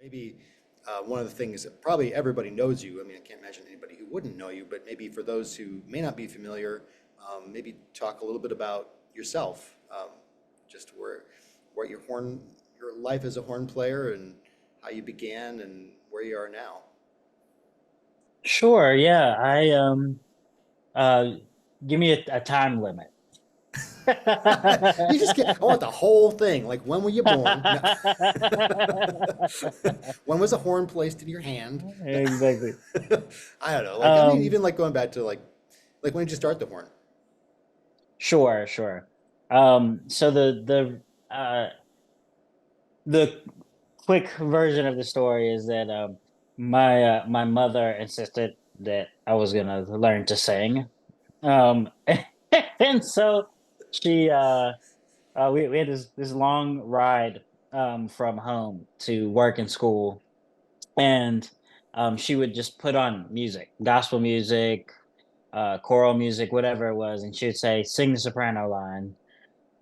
Maybe one of the things that probably everybody knows you. I mean, I can't imagine anybody who wouldn't know you, but maybe for those who may not be familiar, maybe talk a little bit about yourself, just where your life as a horn player, and how you began, and where you are now. Sure, yeah. I uh Give me a time limit. You just get, I want the whole thing. Like, when were you born? No. When was a horn placed in your hand? No. Exactly. I don't know. Like, I mean, Um, even like going back to like when did you start the horn? sure, sure. So the quick version of the story is that my mother insisted that I was gonna learn to sing. Um, and so she we had this long ride from home to work and school, and she would just put on music, gospel music, choral music, whatever it was, and she would say, "Sing the soprano line,"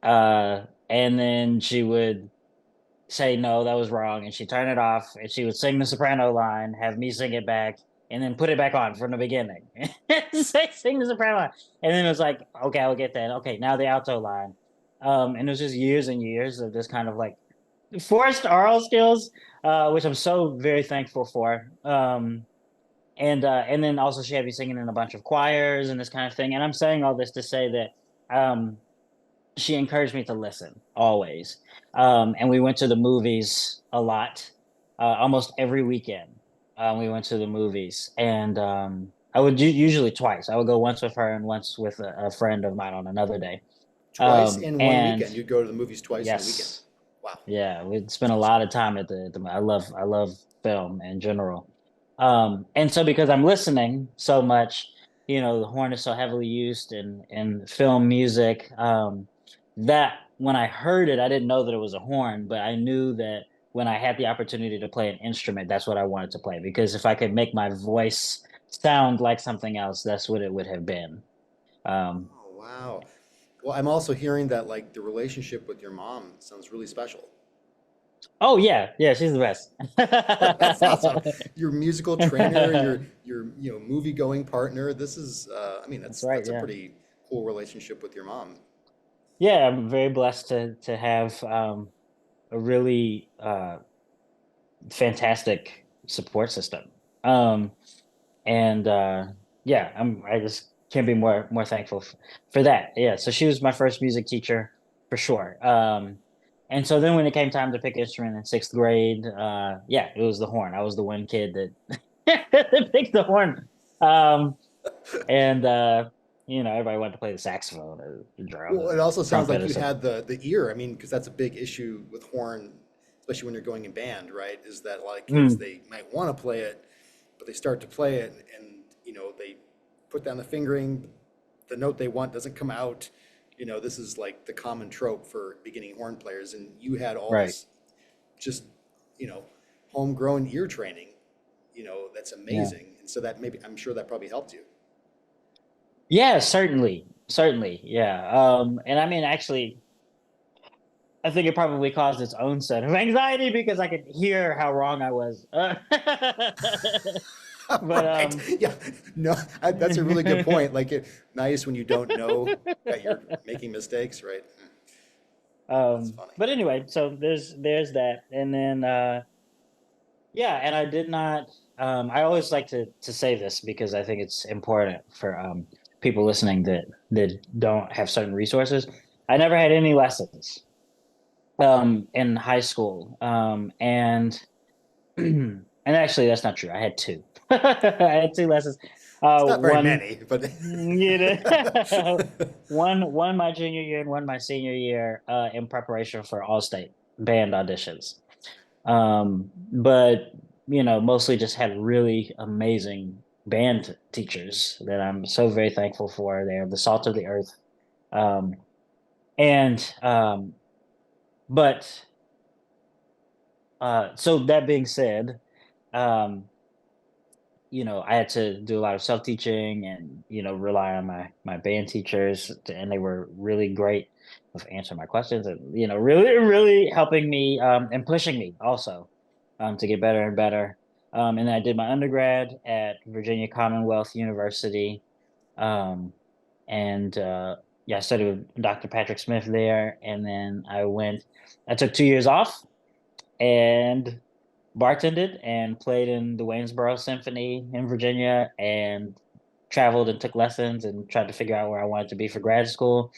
and then she would say, "No, that was wrong," and she'd turn it off, and she would sing the soprano line, have me sing it back, and then put it back on from the beginning. Say, "Sing the soprano line," and then it was like, "Okay, I'll get that. Okay, now the alto line." And it was just years and years of this kind of like forced oral skills, which I'm so very thankful for. And then also she had me singing in a bunch of choirs and this kind of thing. And I'm saying all this to say that she encouraged me to listen always. And we went to the movies a lot, almost every weekend. We went to the movies, and I would usually twice. I would go once with her and once with a friend of mine on another day. Twice in one And weekend. You'd go to the movies twice in a weekend. yes, Wow. yeah, we'd spend a That's lot of time at the I love film in general. And so because I'm listening so much, the horn is so heavily used in film music, that when I heard it, I didn't know that it was a horn, but I knew that when I had the opportunity to play an instrument, that's what I wanted to play. Because if I could make my voice sound like something else, that's what it would have been. Um, Oh, wow. Well, I'm also hearing that like the relationship with your mom sounds really special. oh yeah, yeah, she's the best. That's awesome. Your musical trainer, your movie going partner. This is I mean That's right, that's a yeah. pretty cool relationship with your mom. Yeah, I'm very blessed to have a really fantastic support system. Um, and yeah, I just can't be more thankful for that. Yeah, so she was my first music teacher for sure. And so then when it came time to pick an instrument in sixth grade, yeah, it was the horn. I was the one kid that that picked the horn. Um, and everybody wanted to play the saxophone or the drums Well, it or also sounds trumpet like or you something. had the ear. I mean, because that's a big issue with horn, especially when you're going in band, right? Is that a lot of kids, Mm, they might want to play it, but they start to play it, and they put down the fingering, the note they want doesn't come out. This is like the common trope for beginning horn players, and you had all right. this just you know homegrown ear training. That's Yeah. amazing, and so that maybe I'm sure that probably helped you. Yeah, certainly. Certainly. Yeah. And I mean, actually, I think it probably caused its own set of anxiety because I could hear how wrong I was. But Right. Yeah. No, that's a really good point. Like, nice when you don't know that you're making mistakes, right? That's funny. but anyway, so there's that. And then yeah, and I did not I always like to say this because I think it's important for people listening that don't have certain resources. I never had any lessons in high school. And actually that's not true. I had two. I had two lessons. It's not very One many, but one my junior year and one my senior year in preparation for all state band auditions. But mostly just had really amazing band teachers that I'm so very thankful for. They're the salt of the earth. Um, and but So that being said, um, I had to do a lot of self-teaching and, rely on my band teachers, and they were really great of answering my questions and, really, really helping me and pushing me also. to get better and better. And then I did my undergrad at Virginia Commonwealth University. Um, and yeah, I studied with Dr. Patrick Smith there. And then I took 2 years off and bartended and played in the Waynesboro Symphony in Virginia and traveled and took lessons and tried to figure out where I wanted to be for grad school.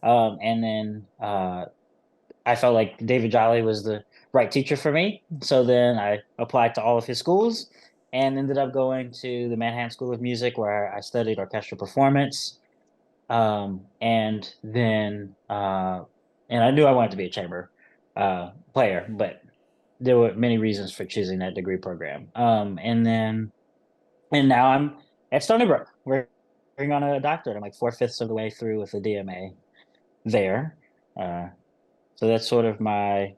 And then I felt like David Jolly was the right teacher for me. So then I applied to all of his schools and ended up going to the Manhattan School of Music where I studied orchestral performance. And then and I knew I wanted to be a chamber player, but there were many reasons for choosing that degree program. And now I'm at Stony Brook. We're working on a doctorate. I'm like four-fifths of the way through with a DMA there. Uh, so that's sort of my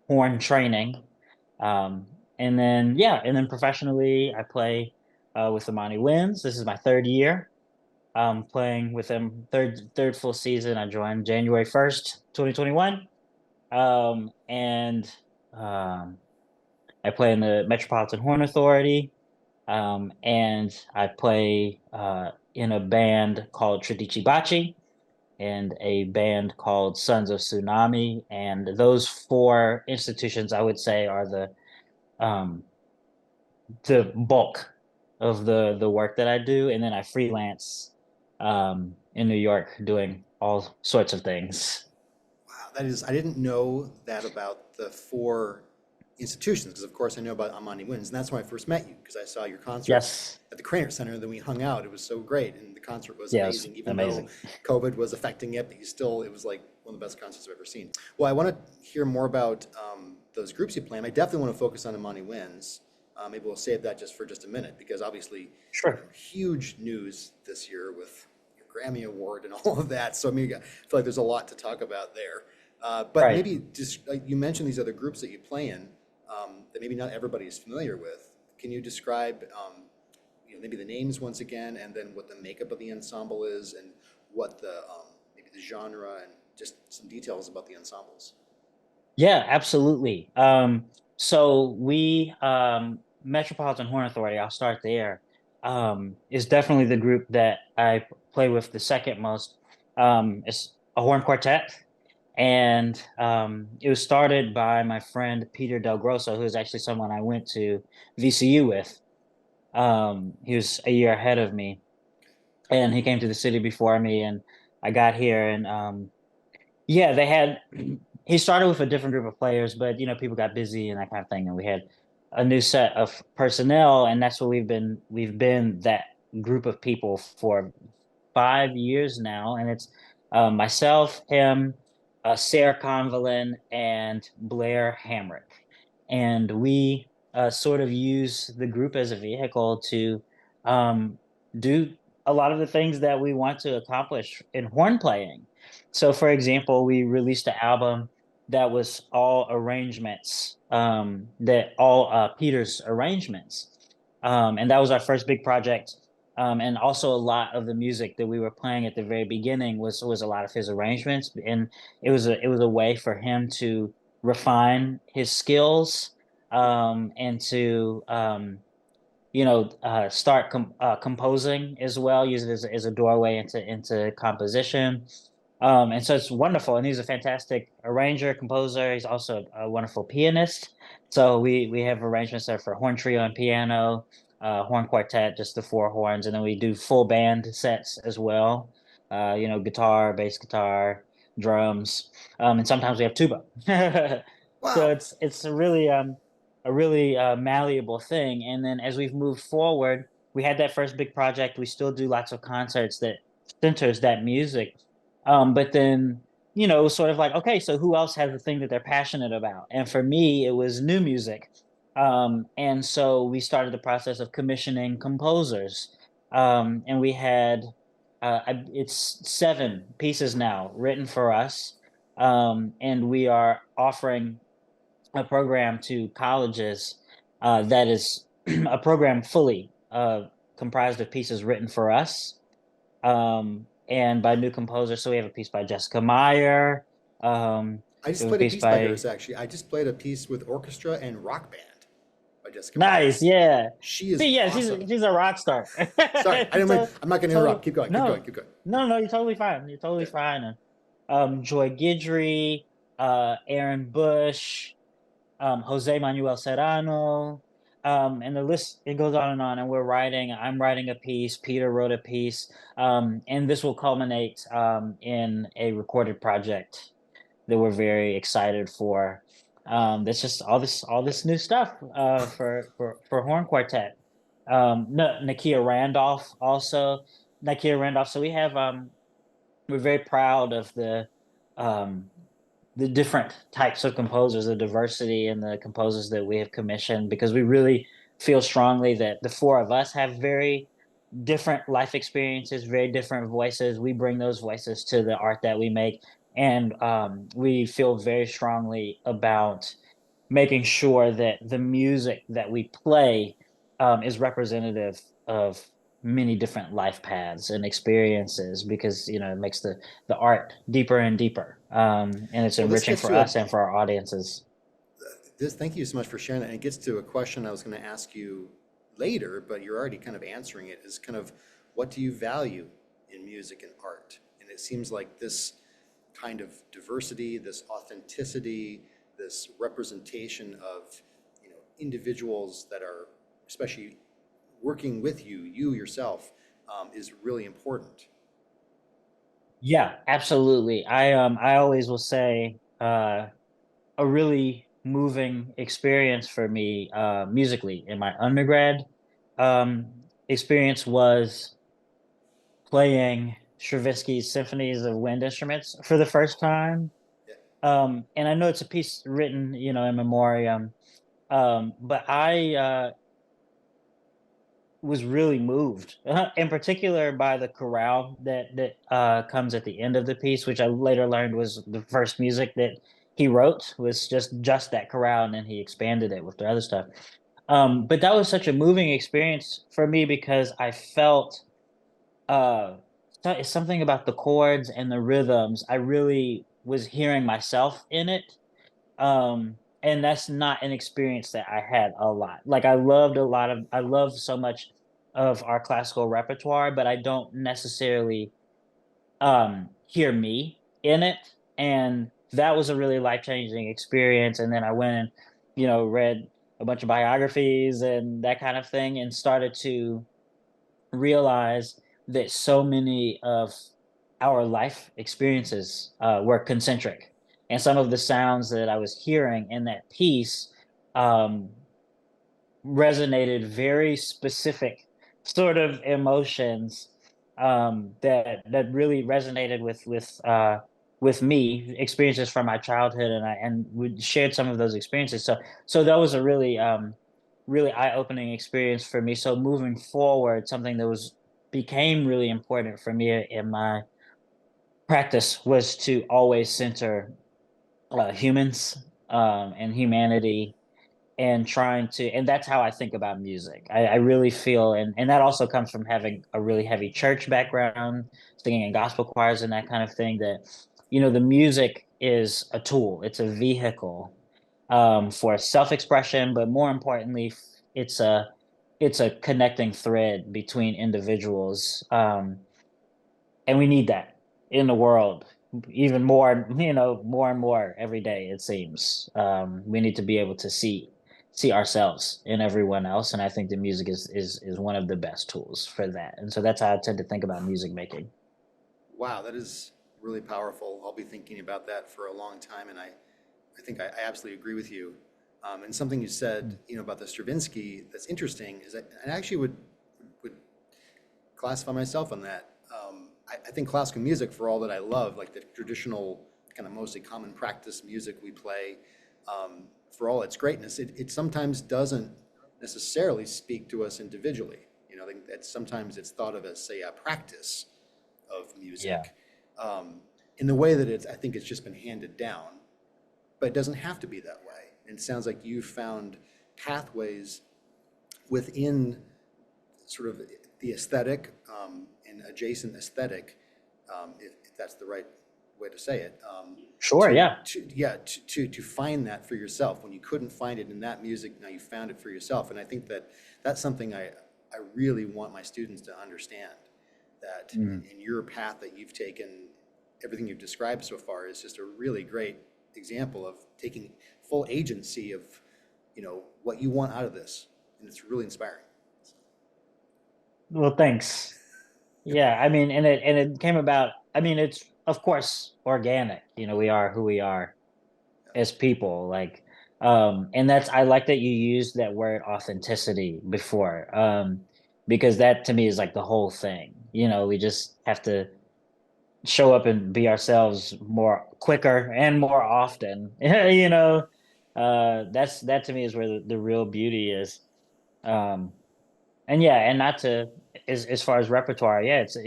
horn training. Um, and then yeah, and then professionally, I play with the Monty Winds. This is my third year playing with them. Third full season. I joined January 1st, 2021. And um, I play in the Metropolitan Horn Authority. And I play in a band called Tradici Baci and a band called Sons of Tsunami. And those four institutions, I would say, are um, the bulk of the work that I do. And then I freelance in New York doing all sorts of things. Wow, that is, I didn't know that about the four institutions, because of course I know about Amani Winds, and that's when I first met you, because I saw your concert Yes. at the Craner Center, and then we hung out. It was so great, and the concert was Yeah, it's amazing, even though amazing. COVID was affecting it, but you still, it was like one of the best concerts I've ever seen. Well, I want to hear more about those groups you play, and I definitely want to focus on Amani Winds. Maybe we'll save that just for just a minute, because obviously, Sure. huge news this year with your Grammy Award and all of that. So I mean, I feel like there's a lot to talk about there. But Right. maybe just like you mentioned these other groups that you play in that maybe not everybody is familiar with. Can you describe maybe the names once again, and then what the makeup of the ensemble is, and what the maybe the genre, and just some details about the ensembles? Yeah, absolutely. So we Metropolitan Horn Authority, I'll start there, is definitely the group that I play with the second most. It's a horn quartet, and it was started by my friend Peter Del Grosso, who is actually someone I went to VCU with. He was a year ahead of me, and he came to the city before me, and I got here, and yeah, they had. He started with a different group of players, but people got busy and that kind of thing, and we had a new set of personnel, and that's what we've been that group of people for 5 years now, and it's myself, him, Sarah Convalin, and Blair Hamrick, and we sort of use the group as a vehicle to um, do a lot of the things that we want to accomplish in horn playing. So, for example, we released an album that was all arrangements, that all Peter's arrangements, and that was our first big project. And also a lot of the music that we were playing at the very beginning was a lot of his arrangements, and it was a way for him to refine his skills and to start composing as well, use it as a doorway into composition. And so it's wonderful. And he's a fantastic arranger, composer. He's also a wonderful pianist. So we have arrangements there for horn trio and piano, horn quartet, just the four horns, and then we do full band sets as well. Guitar, bass guitar, drums, and sometimes we have tuba. So Wow. it's a really malleable thing. And then as we've moved forward, we had that first big project. We still do lots of concerts that centers that music. But then, it was sort of like, okay, so who else has the thing that they're passionate about? And for me, it was new music. And so we started the process of commissioning composers. And we had, it's 7 pieces now written for us. And we are offering a program to colleges that is a program fully comprised of pieces written for us and by new composers. So we have a piece by Jessica Meyer. I just It was a played a piece piece by by hers, actually. I just played a piece with orchestra and rock band by Jessica Meyer. Nice, yeah. She is See, yeah, awesome. she's a rock star. Sorry, I didn't mean, So I'm not going to interrupt. total Keep going, keep going, no, keep going. no, you're totally fine. You're totally Yeah. fine. And Joy Guidry, Aaron Bush, Jose Manuel Serrano, and the list it goes on and on. And I'm writing a piece. Peter wrote a piece, and this will culminate in a recorded project that we're very excited for. That's just all this new stuff for horn quartet. No, Nakia Randolph also. Nakia Randolph. So we have we're very proud of um, the different types of composers, the diversity in the composers that we have commissioned, because we really feel strongly that the four of us have very different life experiences, very different voices. We bring those voices to the art that we make, and we feel very strongly about making sure that the music that we play is representative of many different life paths and experiences, because it makes the art deeper and deeper, and it's Well, this enriching gets for to us and for our audiences. thank you so much for sharing that. And it gets to a question I was going to ask you later, but you're already kind of answering it, is kind of what do you value in music and art? And it seems like this kind of diversity, this authenticity, this representation of, individuals that are especially working with you, you yourself, is really important. Yeah, absolutely. I always will say a really moving experience for me musically in my undergrad experience was playing Stravinsky's Symphonies of Wind Instruments for the first time. Yeah. And I know it's a piece written, in memoriam, but I was really moved, in particular by the chorale that comes at the end of the piece, which I later learned was the first music that he wrote, was just that chorale, and then he expanded it with the other stuff. But that was such a moving experience for me because I felt it's something about the chords and the rhythms. I really was hearing myself in it, and that's not an experience that I had a lot. Like I love so much of our classical repertoire, but I don't necessarily hear me in it. And that was a really life-changing experience. And then I went and, read a bunch of biographies and that kind of thing, and started to realize that so many of our life experiences were concentric. And some of the sounds that I was hearing in that piece um, resonated very specific sort of emotions that really resonated with me, experiences from my childhood, and we shared some of those experiences. So that was a really eye-opening experience for me. So moving forward, something that was became really important for me in my practice was to always center humans and humanity, and trying to, and that's how I think about music. I really feel, and that also comes from having a really heavy church background, singing in gospel choirs and that kind of thing, that the music is a tool, it's a vehicle for self-expression, but more importantly, it's a connecting thread between individuals, and we need that in the world even more, more and more every day, it seems. We need to be able to see ourselves in everyone else, and I think the music is one of the best tools for that. And so that's how I tend to think about music making. Wow, that is really powerful. I'll be thinking about that for a long time, and I think I absolutely agree with you. And something you said, about the Stravinsky that's interesting is that I actually would classify myself on that. I think classical music, for all that I love, like the traditional kind of mostly common practice music we play, for all its greatness, it sometimes doesn't necessarily speak to us individually. I think that sometimes it's thought of as, say, a practice of Yeah. music, in the way that I think it's just been handed down, but it doesn't have to be that way. And it sounds like you found pathways within sort of the aesthetic, and adjacent aesthetic, if that's the right way to say it. Sure, yeah. To find that for yourself when you couldn't find it in that music, now you found it for yourself. And I think that that's something I really want my students to understand, that Mm. in your path that you've taken, everything you've described so far is just a really great example of taking full agency of, what you want out of this. And it's really inspiring. Well, thanks. Yeah, I mean, and it came about. I mean, it's of course organic. We are who we are as people. Like, and that's I like that you used that word authenticity before, because that to me is like the whole thing. We just have to show up and be ourselves more quicker and more often. That to me is where the real beauty is. Um, and yeah, and not to as far as repertoire, yeah, it's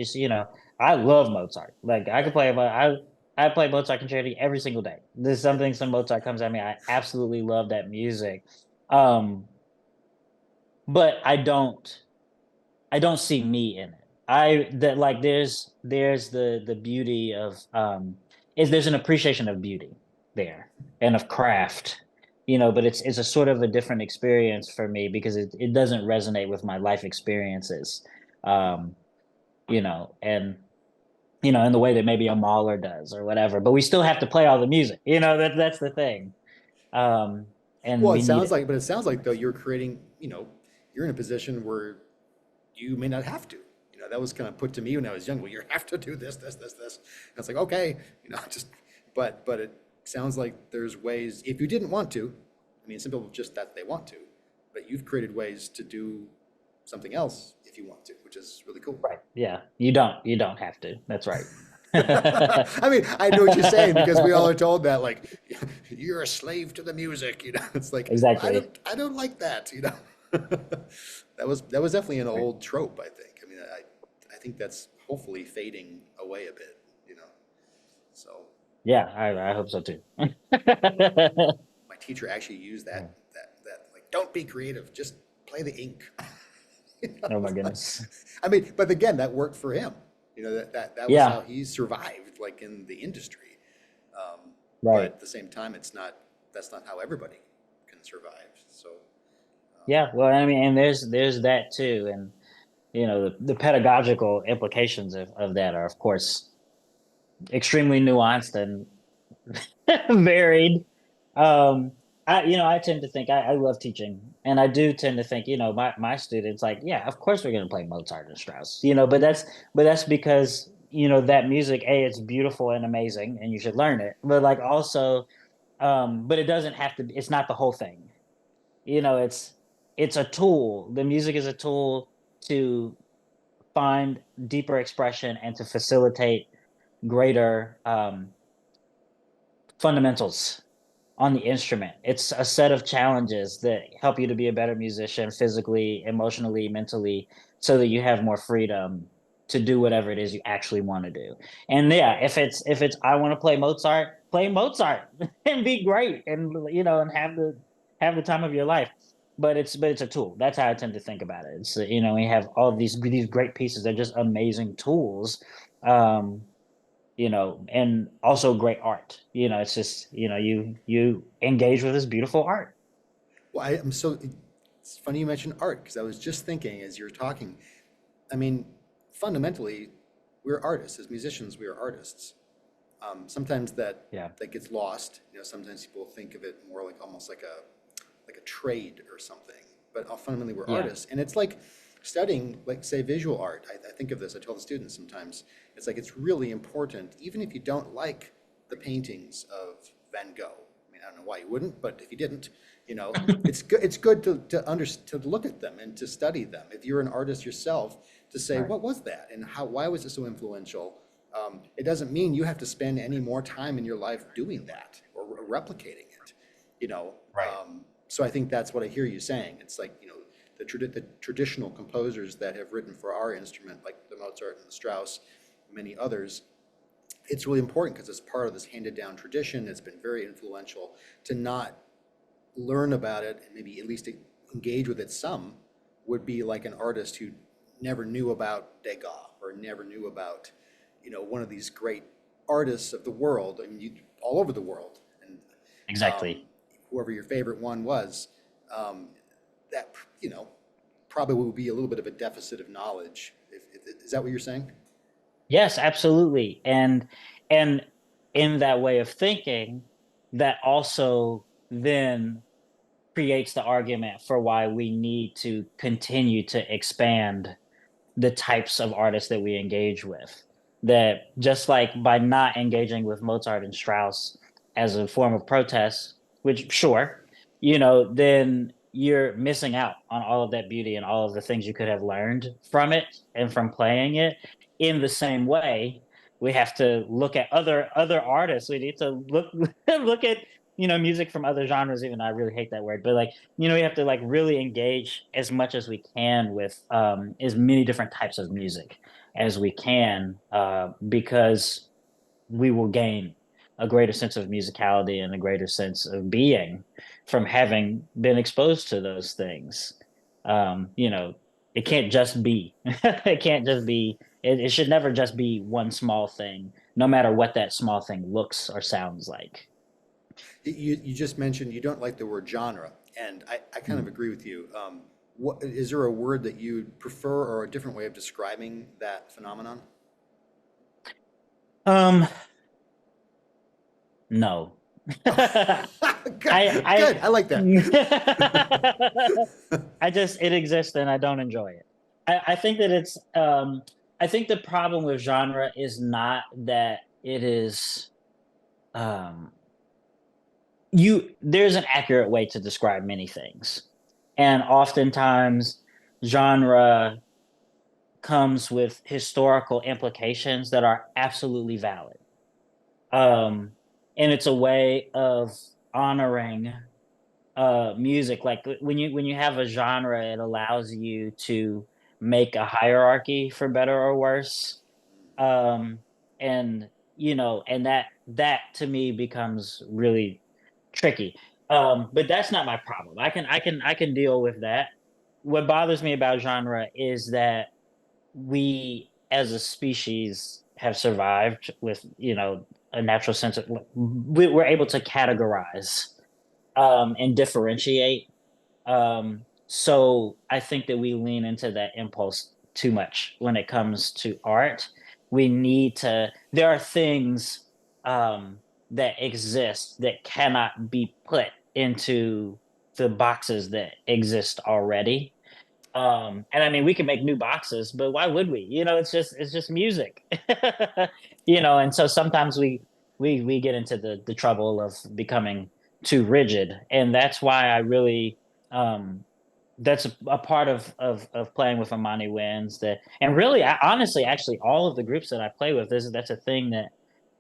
I love Mozart. Like I could Right. play, but I play Mozart concerti every single day. There's something some Mozart comes at me. I absolutely love that music. Um, but I don't see me in it. I that like there's the beauty of is there's an appreciation of beauty there and of craft, but it's a sort of a different experience for me because it doesn't resonate with my life experiences. Um, and in the way that maybe a Mahler does or whatever, but we still have to play all the music. That's the thing. Um, and Well, we need it. it sounds like though you're creating, you're in a position where you may not have to. That was kind of put to me when I was young. Well, you have to do this, this, this, this. And it's like, okay, just, but it sounds like there's ways, if you didn't want to, I mean, some people just that they want to, but you've created ways to do something else if you want to, which is really cool. Right. Yeah. You don't have to. That's right. Right. I mean, I know what you're saying because we all are told that, like, you're a slave to the music. It's like Exactly. I don't like that. That was definitely an Right. old trope. I think. I mean, I think that's hopefully fading away a bit. So Yeah, I hope so too. my teacher actually used that like, don't be creative, just play the ink. Oh my It's like, goodness. I mean, but again, that worked for him. That was how Yeah, he survived, like in the industry. But right. at the same time, that's not how everybody can survive. So, Yeah, well, I mean, and there's that too, and the pedagogical implications of that are, of course, extremely nuanced and varied. Um, I tend to think I love teaching, and I do tend to think, my students, like, yeah, of course we're going to play Mozart and Strauss, but that's because that music, it's beautiful and amazing, and you should learn it. But like also, but it doesn't have to. It's not the whole thing. It's a tool. The music is a tool to find deeper expression and to facilitate greater fundamentals on the instrument. It's a set of challenges that help you to be a better musician physically, emotionally, mentally, so that you have more freedom to do whatever it is you actually want to do. And yeah, if it's I want to play Mozart and be great and have the time of your life. But it's a tool. That's how I tend to think about it. It's we have all of these great pieces. They're just amazing tools. Um, and also great art. It's just, you engage with this beautiful art. well, it's funny you mentioned art because I was just thinking as you were talking. I mean, fundamentally, we're artists. As musicians, we are artists. Sometimes Yeah. that gets lost. Sometimes people think of it more like almost like a trade or something. But fundamentally, we're Yeah. artists, and it's like studying, like say, visual art. I think of this. I tell the students sometimes. It's like it's really important, even if you don't like the paintings of Van Gogh. I mean, I don't know why you wouldn't, but if you didn't, it's good. It's good to look at them and to study them. If you're an artist yourself, to say Right. what was that and why was it so influential. It doesn't mean you have to spend any more time in your life doing that or replicating it. You know, Right. so I think that's what I hear you saying. It's like the traditional composers that have written for our instrument, like the Mozart and the Strauss, many others. It's really important because it's part of this handed down tradition. It's been very influential to not learn about it and maybe at least engage with it some would be like an artist who never knew about Degas or never knew about one of these great artists of the world, and you all over the world, and um, Exactly. whoever your favorite one was, um, that probably would be a little bit of a deficit of knowledge. Is that what you're saying? Yes, absolutely. And in that way of thinking, that also then creates the argument for why we need to continue to expand the types of artists that we engage with. That just like by not engaging with Mozart and Strauss as a form of protest, which sure, then you're missing out on all of that beauty and all of the things you could have learned from it and from playing it. In the same way, we have to look at other artists. We need to look look at music from other genres. Even though I really hate that word, but like we have to like really engage as much as we can with as many different types of music as we can, because we will gain a greater sense of musicality and a greater sense of being from having been exposed to those things. You know, it can't just be, it can't just be, it should never just be one small thing, no matter what that small thing looks or sounds like. You just mentioned you don't like the word genre, and I kind of Mm. agree with you. What is there a word that you prefer or a different way of describing that phenomenon? Um, no. Oh, I good, good. I I like that. I just it exists and I don't enjoy it. I think that it's I think the problem with genre is not that it is um there's an accurate way to describe many things. And oftentimes genre comes with historical implications that are absolutely valid. Um and it's a way of honoring music. Like when you have a genre, it allows you to make a hierarchy for better or worse. um and and that to me becomes really tricky. But that's not my problem. I can deal with that. What bothers me about genre is that we as a species have survived with a natural sense of we're able to categorize and differentiate. So I think that we lean into that impulse too much when it comes to art. We need to, there are things that exist that cannot be put into the boxes that exist already. And I mean, we can make new boxes, but why would we? It's just music. And so sometimes we get into the trouble of becoming too rigid, and that's why I really that's a part of playing with Amani Wins. That and really, honestly, actually, all of the groups that I play with, that's a thing that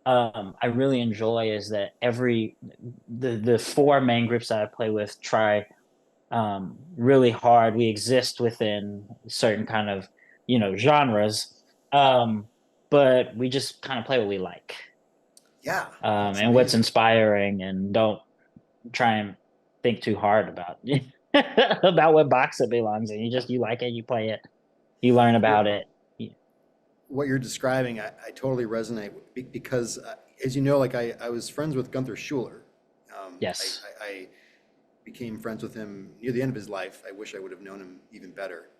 I really enjoy is that the four main groups that I play with try really hard. We exist within certain kind of genres, but we just kind of play what we like, Yeah, that's and what's amazing. inspiring, and don't try and think too hard about about what box it belongs in. You like it, you play it, you learn Well, about it. what you're describing, I totally resonate with, because, as you know, like I was friends with Gunther Schuller. Yes. I became friends with him near the end of his life. I wish I would have known him even better.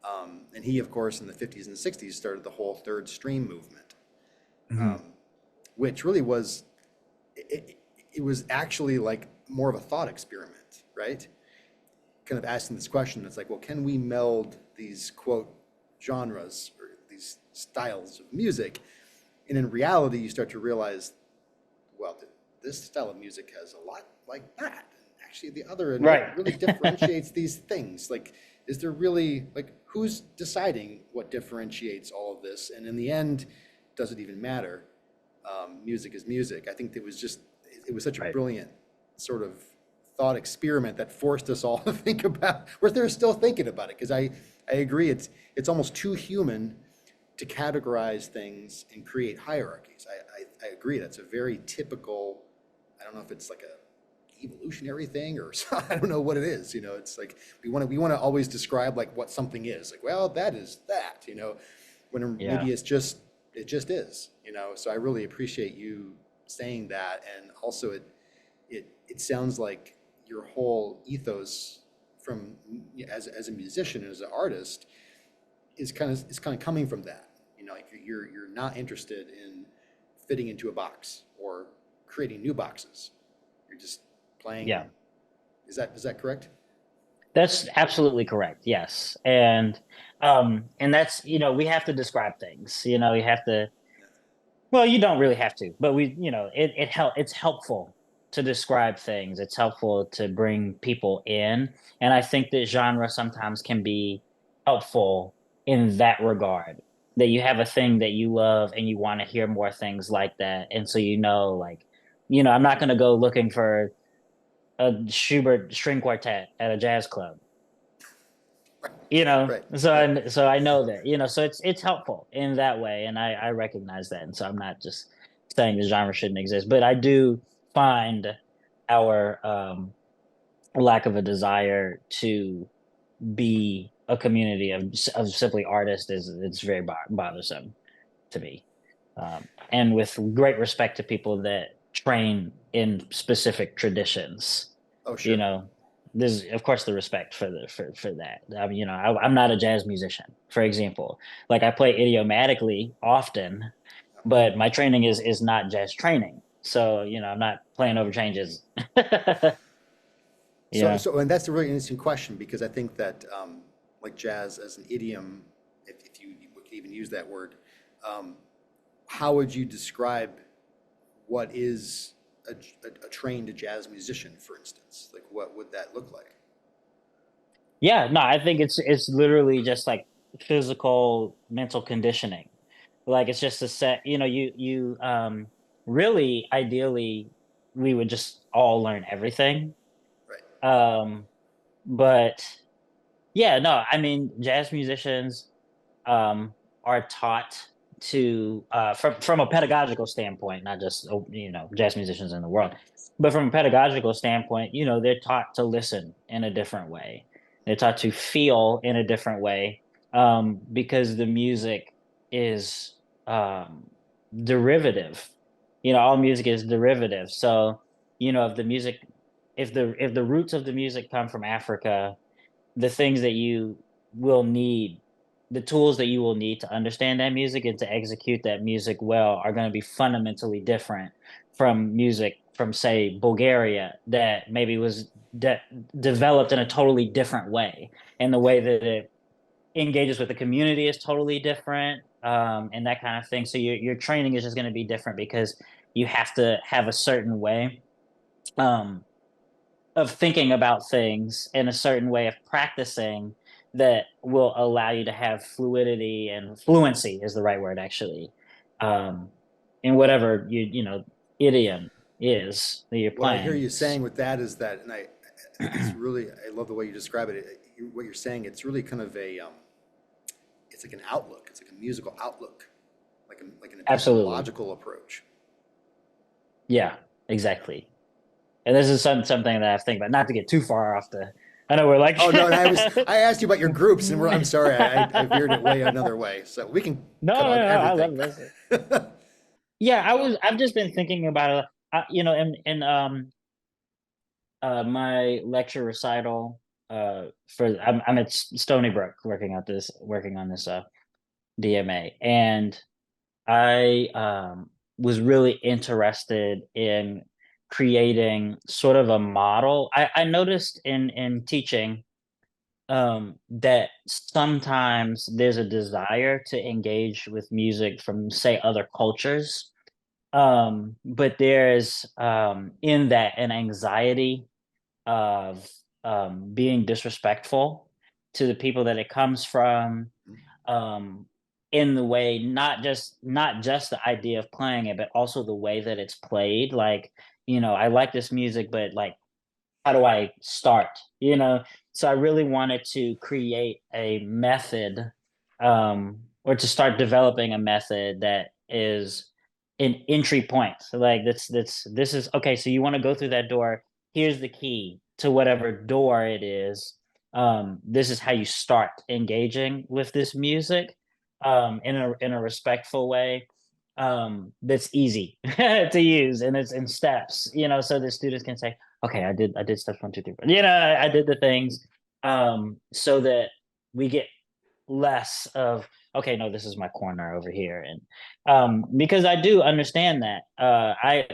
And he, of course, in the 50s and 60s, started the whole third stream movement, Mhm. which really was, it was actually like more of a thought experiment, right? Kind of asking this question. It's like, well, can we meld these quote genres or these styles of music? And in reality, you start to realize, well, this style of music has a lot like that. And actually, the other, and what Right. really differentiates these things? Like, is there really, like, who's deciding what differentiates all of this? And in the end, does it even matter? Music is music. I think it was such a Right. brilliant sort of thought experiment that forced us all to think about, we're there still thinking about it, because I agree, it's almost too human to categorize things and create hierarchies. I agree, that's a very typical, I don't know if it's like a evolutionary thing or I don't know what it is, it's like we want to always describe like what something is, like, well, that is that, when Yeah. maybe it just is, you know, so I really appreciate you saying that. And also it sounds like your whole ethos from as a musician and as an artist is kind of coming from that. You know, like you're not interested in fitting into a box or creating new boxes. You're just Yeah. playing. Is that correct? That's absolutely correct. Yes. And that's, we have to describe things. You have to, well, you don't really have to, but it's helpful to describe things. It's helpful to bring people in. And I think that genre sometimes can be helpful in that regard. That you have a thing that you love and you want to hear more things like that. And so like, I'm not gonna go looking for a Schubert string quartet at a jazz club. Right, So right. I know that, so it's helpful in that way, and I recognize that, and so I'm not just saying the genre shouldn't exist, but I do find our lack of a desire to be a community of simply artists is it's very bothersome to me, and with great respect to people that train in specific traditions. Oh, you sure. know there's of course the respect for that. I mean, I'm not a jazz musician, for example. Like, I play idiomatically often, but my training is not jazz training, so I'm not playing over changes. So, Yeah. so, and that's a really interesting question because I think that, like jazz as an idiom, if you could even use that word, um, how would you describe what is a trained jazz musician, for instance? Like, what would that look like? Yeah, no, I think it's literally just like physical mental conditioning. Like, it's just a set, you really ideally we would just all learn everything. Right. Um but yeah, no, I mean, jazz musicians are taught to, from a pedagogical standpoint, not just jazz musicians in the world, but from a pedagogical standpoint, they're taught to listen in a different way. They're taught to feel in a different way, because the music is, derivative. All music is derivative. So, if the music, if the roots of the music come from Africa, the things that you will need, the tools that you will need to understand that music and to execute that music well are going to be fundamentally different from music from, say, Bulgaria, that maybe was developed in a totally different way, and the Yeah. way that it engages with the community is totally different, and that kind of thing. So your training is just going to be different because you have to have a certain way, um, of thinking about things, in a certain way of practicing, that will allow you to have fluidity, and fluency is the right word, actually, um, in whatever idiom is that you're What I hear playing. you saying with that is that, and I think it's really, I love the way you describe it. What you're saying, it's really kind of it's like an outlook. It's like a musical outlook, like an Absolutely. epistemological approach. Yeah, exactly. And this is something that I think about, not to get too far off the. I know we're like. Oh no, and I asked you about your groups, and I'm sorry, I veered it way another way. So we can No, cut no, out no. I everything. love this. Yeah, I've just been thinking about it. My lecture recital, I'm at Stony Brook working on this DMA, and I was really interested in creating sort of a model. I noticed in teaching, that sometimes there's a desire to engage with music from, say, other cultures, but there's, in that, an anxiety of, being disrespectful to the people that it comes from, um, in the way, not just the idea of playing it, but also the way that it's played. Like, I like this music, but, like, how do I start? So I really wanted to create a method, or to start developing a method that is an entry point. So, like, this is okay. So you want to go through that door. Here's the key to whatever door it is. This is how you start engaging with this music, in a respectful way. that's easy to use, and it's in steps, so the students can say, okay, I did steps 1, 2, 3, 4. I did the things, so that we get less of, okay, no, this is my corner over here. And because I do understand that, I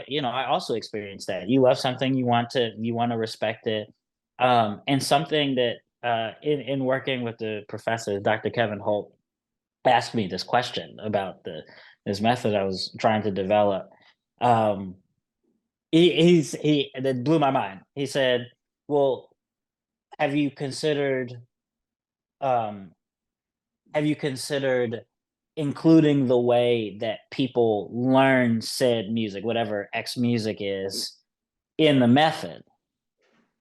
also experienced that. You love something, you want to respect it. And something that, in working with the professor, Dr. Kevin Holt, asked me this question about this method I was trying to develop. um he that blew my mind. He said, well, have you considered um have you considered including the way that people learn said music, whatever X music is, in the method?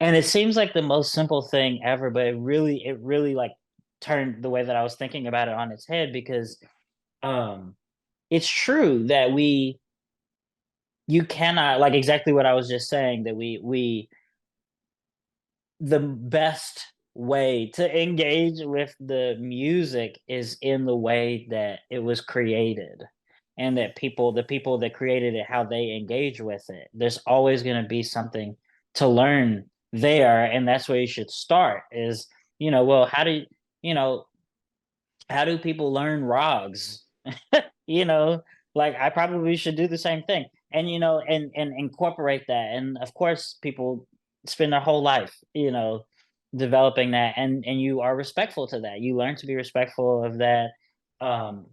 And it seems like the most simple thing ever, but it really like turned the way that I was thinking about it on its head, because um it's true that you cannot, like, exactly what I was just saying, that we the best way to engage with the music is in the way that it was created, and that the people that created it, how they engage with it. There's always going to be something to learn there, and that's where you should start. Is, well, you know how do people learn rogs? you know like, I probably should do the same thing, and and incorporate that. And of course, people spend their whole life, developing that, and you are respectful to that. You learn to be respectful of that. um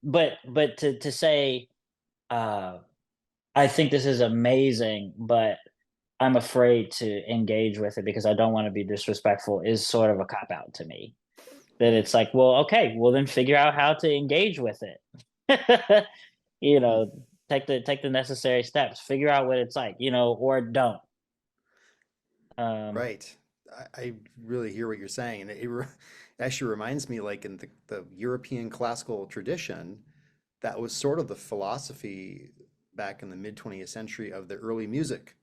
but to say, uh I think this is amazing, but I'm afraid to engage with it because I don't want to be disrespectful, is sort of a cop out to me. That it's like, well, okay, well, then figure out how to engage with it. you Hmm. know, take the necessary steps, figure out what it's like, or don't. Um, Right. I really hear what you're saying. And it actually reminds me, like in the European classical tradition, that was sort of the philosophy back in the mid 20th century of the early music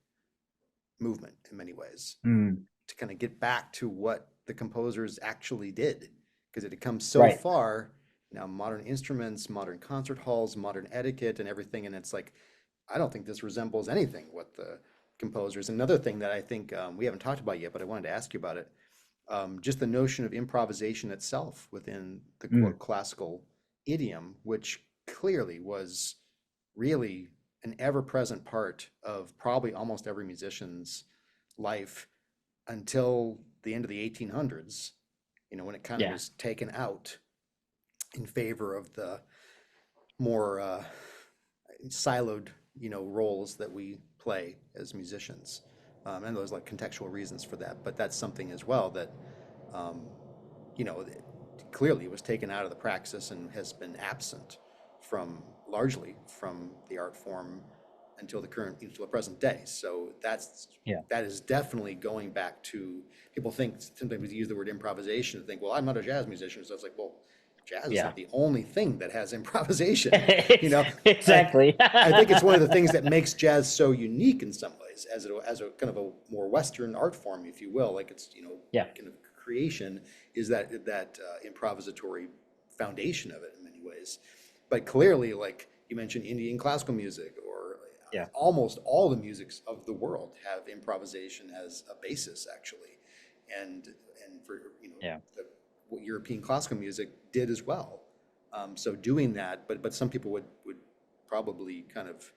movement in many ways, mm, to kind of get back to what the composers actually did, because it had come so right. far now, modern instruments, modern concert halls, modern etiquette and everything, and it's like, I don't think this resembles anything what the composers. Another thing that I think we haven't talked about yet, but I wanted to ask you about it, just the notion of improvisation itself within the quote Mm, classical idiom, which clearly was really an ever-present part of probably almost every musician's life until the end of the 1800s, when it kind of yeah. was taken out in favor of the more siloed, roles that we play as musicians. And there's like contextual reasons for that, but that's something as well that, um, it clearly was taken out of the praxis and has been absent from largely from the art form until the current, until the present day. So Yeah. that is definitely going back to, people think sometimes we use the word improvisation and think, well, I'm not a jazz musician. So it's like, well, jazz is Yeah. not the only thing that has improvisation. You know, I, Exactly. I think it's one of the things that makes jazz so unique in some ways, as a kind of a more Western art form, if you will. Like it's, Yeah. kind of creation is that improvisatory foundation of it in many ways. But clearly, like you mentioned, Indian classical music, or Yeah. almost all the musics of the world have improvisation as a basis, actually, and for Yeah. the, what European classical music did as well. So doing that, but some people would probably kind of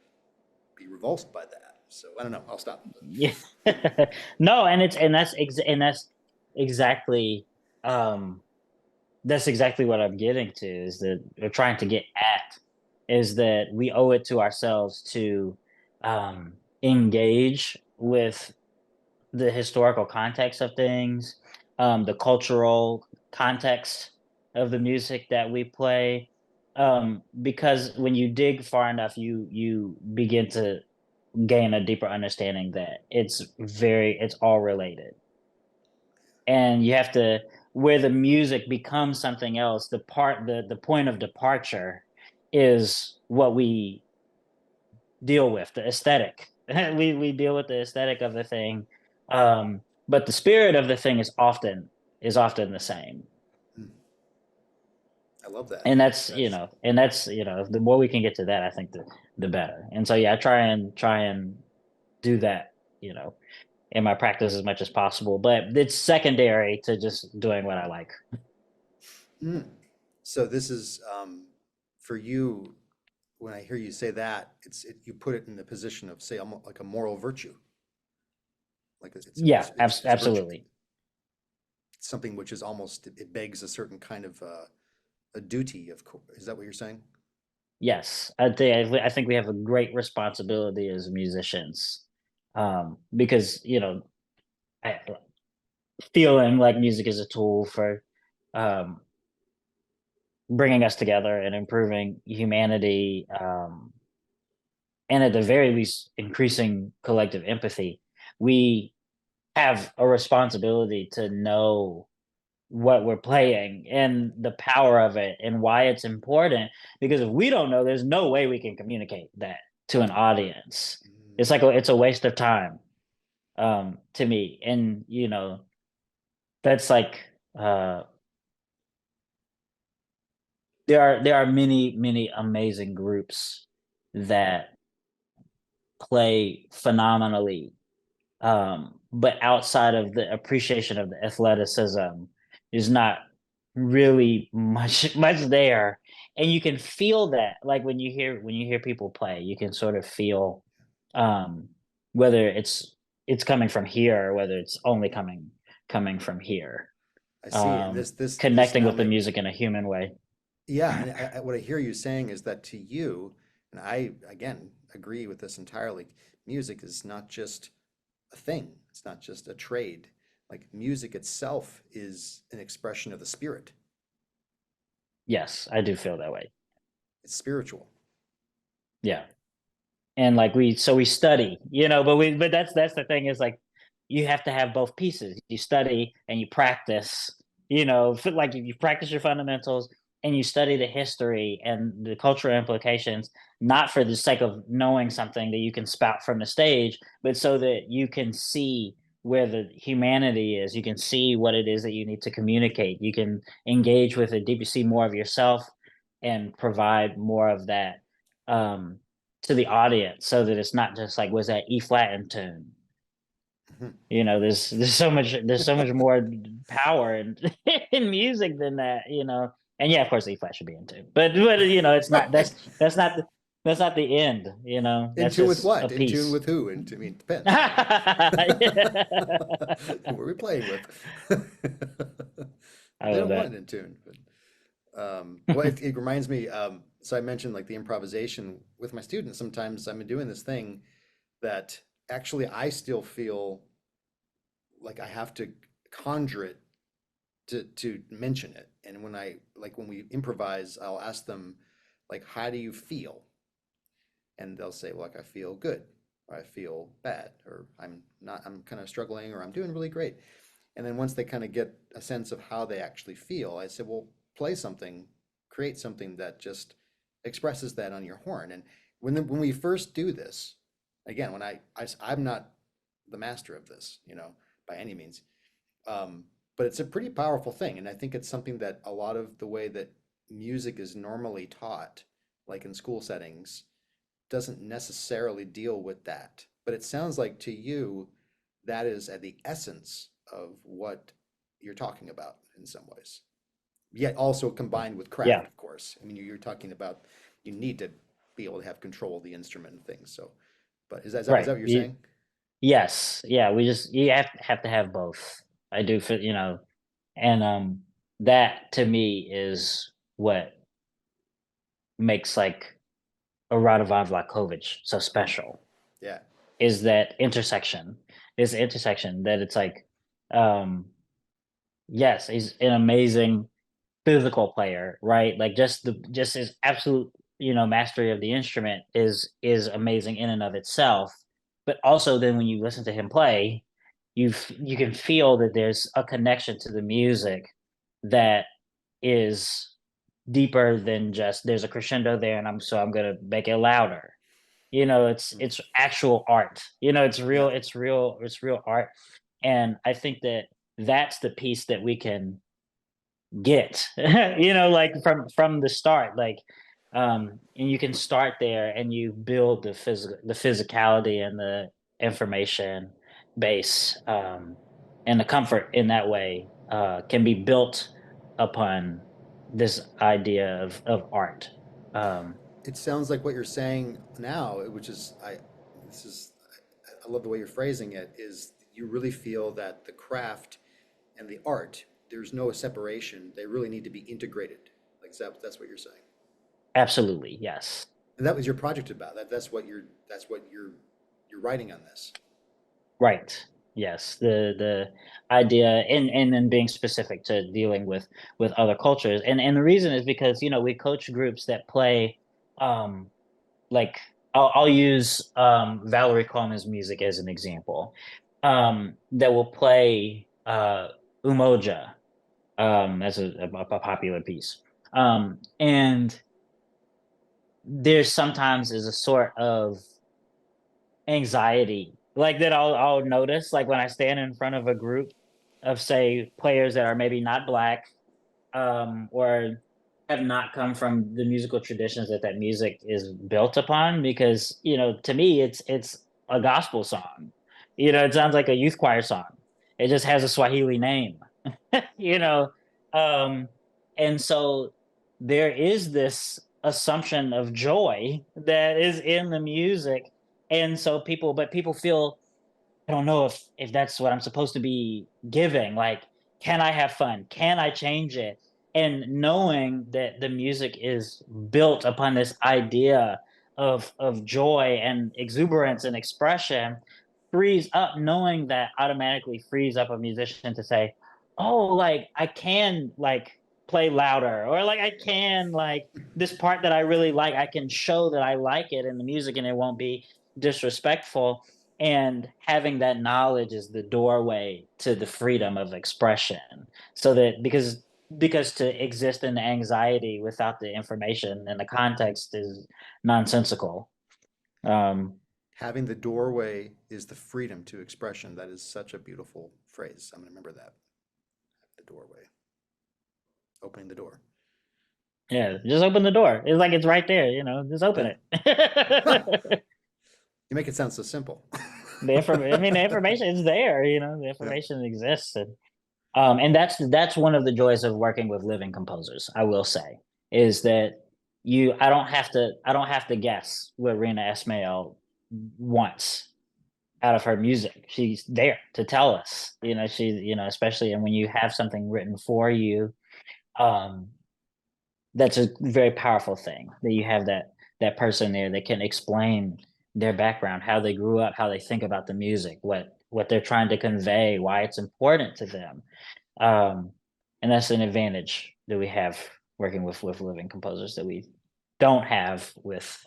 be revulsed by that. So I don't know. I'll stop. Yeah. No, and that's exactly, um that's exactly what I'm getting to, is that we're trying to get at, is that we owe it to ourselves to, engage with the historical context of things, the cultural context of the music that we play. Because when you dig far enough, you begin to gain a deeper understanding that it's all related. And you have to, where the music becomes something else, the point of departure is what we deal with, the aesthetic. We deal with the aesthetic of the thing. But the spirit of the thing is often the same. I love that. And that's, That's the more we can get to that, I think the better. And so, yeah, I try and do that, you know, in my practice as much as possible, but it's secondary to just doing what I like. mm. So this is for you. When I hear you say that, you put it in the position of say like a moral virtue, like Yeah, it's virtue, absolutely. something which is almost it begs a certain kind of a duty of is that what you're saying? Yes, I think we have a great responsibility as musicians, because I, feeling like music is a tool for um, bringing us together and improving humanity, and at the very least, increasing collective empathy. We have a responsibility to know what we're playing and the power of it and why it's important, because if we don't know, there's no way we can communicate that to an audience. Mm, It's like it's a waste of time, to me. And that's like, uh there are many amazing groups that play phenomenally, but outside of the appreciation of the athleticism, there's not really much there. And you can feel that, like when you hear people play, you can sort of feel, um, whether it's coming from here or whether it's only coming from here. I see. And Um, this Connecting now with the make music in a human way. yeah. And what I hear you saying is that to you, and I again agree with this entirely. Music is not just a thing. It's not just a trade. Like music itself is an expression of the spirit. Yes, I do feel that way. It's spiritual. Yeah. And like we study, but that's the thing, is like you have to have both pieces. You study and you practice, like you practice your fundamentals and you study the history and the cultural implications, not for the sake of knowing something that you can spout from the stage, but so that you can see where the humanity is. You can see what it is that you need to communicate. You can engage with it deep. You see more of yourself and provide more of that, um to the audience, so that it's not just like, was that E flat in tune? Mhm. There's so much more power in in music than that, And yeah, of course, E flat should be in tune, but it's not. That's not the end. In That's tune with just a what? In tune piece. with who? I mean, it depends. I Who are we playing with? They love don't want that. it in tune. But, well, it reminds me. So I mentioned like the improvisation with my students. Sometimes I'm doing this thing that actually I still feel like I have to conjure it to mention it. And when we improvise, I'll ask them like, how do you feel? And they'll say, well, like, I feel good, or I feel bad, or I'm kind of struggling, or I'm doing really great. And then once they kind of get a sense of how they actually feel, I said, well, play something, create something that just expresses that on your horn. And when we first do this, again, I'm not the master of this, by any means. But it's a pretty powerful thing. And I think it's something that a lot of the way that music is normally taught, like in school settings, doesn't necessarily deal with that. But it sounds like to you, that is at the essence of what you're talking about in some ways. Yet also combined with craft, Yeah. of course. I mean, you're talking about you need to be able to have control of the instrument and things. So, but is Right. that what you're saying? Yes. Yeah. You have to have both. I do for and that to me is what makes like a Radovan Vlahovic so special, Yeah. is that intersection. This intersection that it's like, um, yes, he's an amazing physical player, right? Like just his absolute, mastery of the instrument is amazing in and of itself. But also then when you listen to him play, you can feel that there's a connection to the music that is deeper than just there's a crescendo there and I'm gonna make it louder. Mm. It's actual art. It's Yeah. real, it's real art. And I think that that's the piece that we can get, like from the start, like, and you can start there and you build the physicality and the information base, and the comfort in that way can be built upon this idea of art. Um, It sounds like what you're saying now, which is this is I love the way you're phrasing it, is you really feel that the craft and the art, there's no separation. They really need to be integrated. Like that's what you're saying. Absolutely, yes. And that was your project about. That's what you're writing on this. Right. Yes. The idea, and then being specific to dealing with other cultures. And the reason is because, we coach groups that play, um like, I'll use Valerie Coleman's music as an example. That will play Umoja, as a popular piece. And there sometimes is a sort of anxiety like that I'll notice, like when I stand in front of a group of, say, players that are maybe not black, or have not come from the musical traditions that music is built upon, because to me it's a gospel song. It sounds like a youth choir song. It just has a Swahili name. you know um and so there is this assumption of joy that is in the music, and so people feel, I don't know if that's what I'm supposed to be giving. Like, can I have fun? Can I change it? And knowing that the music is built upon this idea of joy and exuberance and expression frees up, knowing that automatically frees up a musician to say, "Oh, like I can like play louder, or like I can like this part that I really like, I can show that I like it in the music and it won't be disrespectful." And having that knowledge is the doorway to the freedom of expression, so that, because to exist in the anxiety without the information and the context is nonsensical. um Having the doorway is the freedom to expression. That is such a beautiful phrase. I'm going to remember that. The doorway, opening the door. yeah, just open the door. It's like it's right there, just open Yeah. it. You make it sound so simple. I mean, the information is there, the Yeah. information exists. And that's one of the joys of working with living composers, I will say, is that I don't have to guess what Rena Esmail wants out of her music. She's there to tell us. Especially, and when you have something written for you, um, that's a very powerful thing, that you have that person there that can explain their background, how they grew up, how they think about the music, what they're trying to convey, why it's important to them. And that's an advantage that we have working with living composers that we don't have with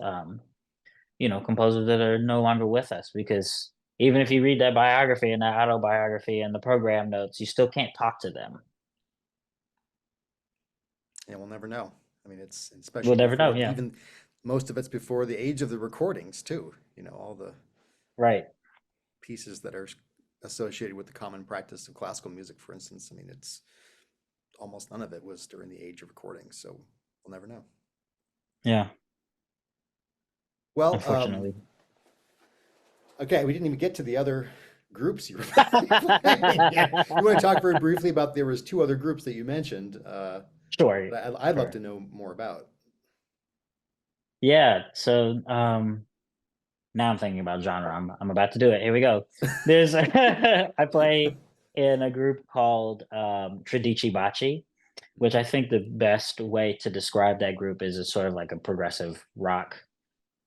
composers that are no longer with us, because even if you read that biography and that autobiography and the program notes, you still can't talk to them. Yeah, we'll never know. I mean, it's We'll especially never know. before Yeah. even most of it's before the age of the recordings too. All the Right. pieces that are associated with the common practice of classical music, for instance. I mean, it's almost none of it was during the age of recordings, so we'll never know. Yeah. Well, Unfortunately. okay, we didn't even get to the other groups you were playing. Yeah, you want to talk very briefly about there was two other groups that you mentioned Sure. that I'd love Sure. to know more about. Yeah. So now I'm thinking about genre. I'm about to do it. Here we go. There's I play in a group called Tradici Baci, which I think the best way to describe that group is it's sort of like a progressive rock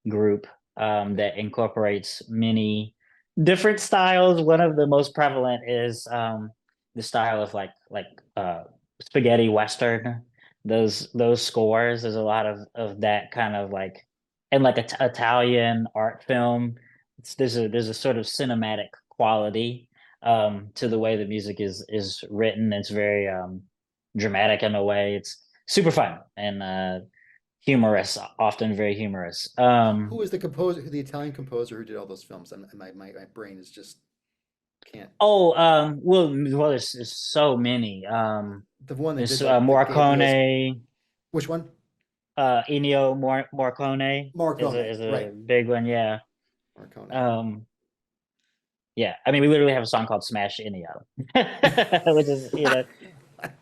group, that incorporates many different styles. One of the most prevalent is the style of like spaghetti western. Those scores. There's a lot of that kind of like, and like Italian art film. There's a sort of cinematic quality to the way the music is written. It's very dramatic in a way. It's super fun and humorous, often very humorous. Who was the composer, the Italian composer who did all those films? My brain is just Can't. Well, there's so many. The one that There's did like the Gabriel's. Morricone, Which one? Morricone Morricone. is Right. a big one. Yeah. Morricone. Um, yeah. I mean, we literally have a song called Smash Ennio, which is,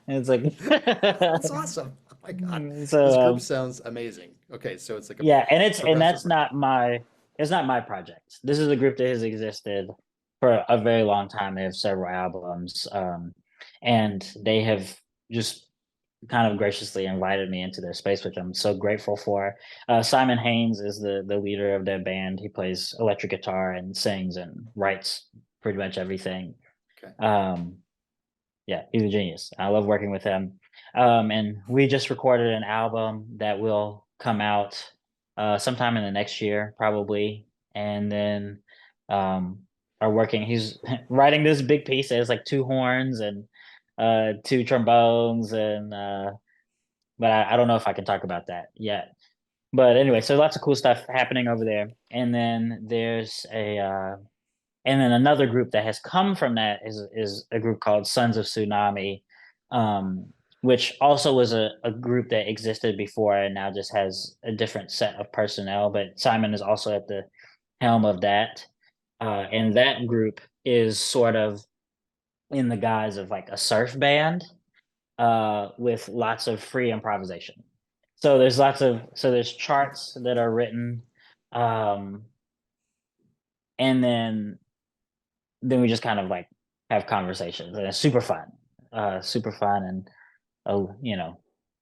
it's like, That's awesome. Oh my God. so, This group sounds amazing. Okay, so it's like a yeah, and progressive that's rock. it's not my project. This is a group that has existed for a very long time. They have several albums, and they have just kind of graciously invited me into their space, which I'm so grateful for. Simon Haynes is the leader of their band. He plays electric guitar and sings and writes pretty much everything. Okay. Yeah, he's a genius. I love working with him. And we just recorded an album that will come out sometime in the next year, probably. And then um, are working. He's writing this big piece that has like two horns and two trombones, and but I don't know if I can talk about that yet. But anyway, so lots of cool stuff happening over there. And then another group that has come from that is a group called Sons of Tsunami, which also was a group that existed before and now just has a different set of personnel. But Simon is also at the helm of that. And that group is sort of in the guise of like a surf band with lots of free improvisation. So there's charts that are written, um, and then we just kind of like have conversations, and it's super fun, and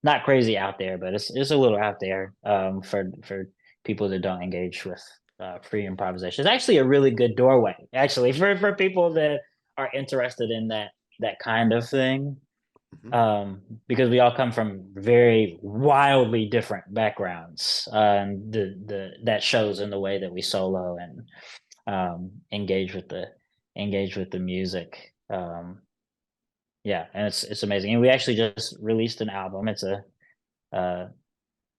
not crazy out there, but it's a little out there for people that don't engage with free improvisation. It's actually a really good doorway, actually, for people that are interested in that kind of thing, Hmm. because we all come from very wildly different backgrounds, and the that shows in the way that we solo and engage with the music. Yeah, and it's amazing. And we actually just released an album. It's a uh,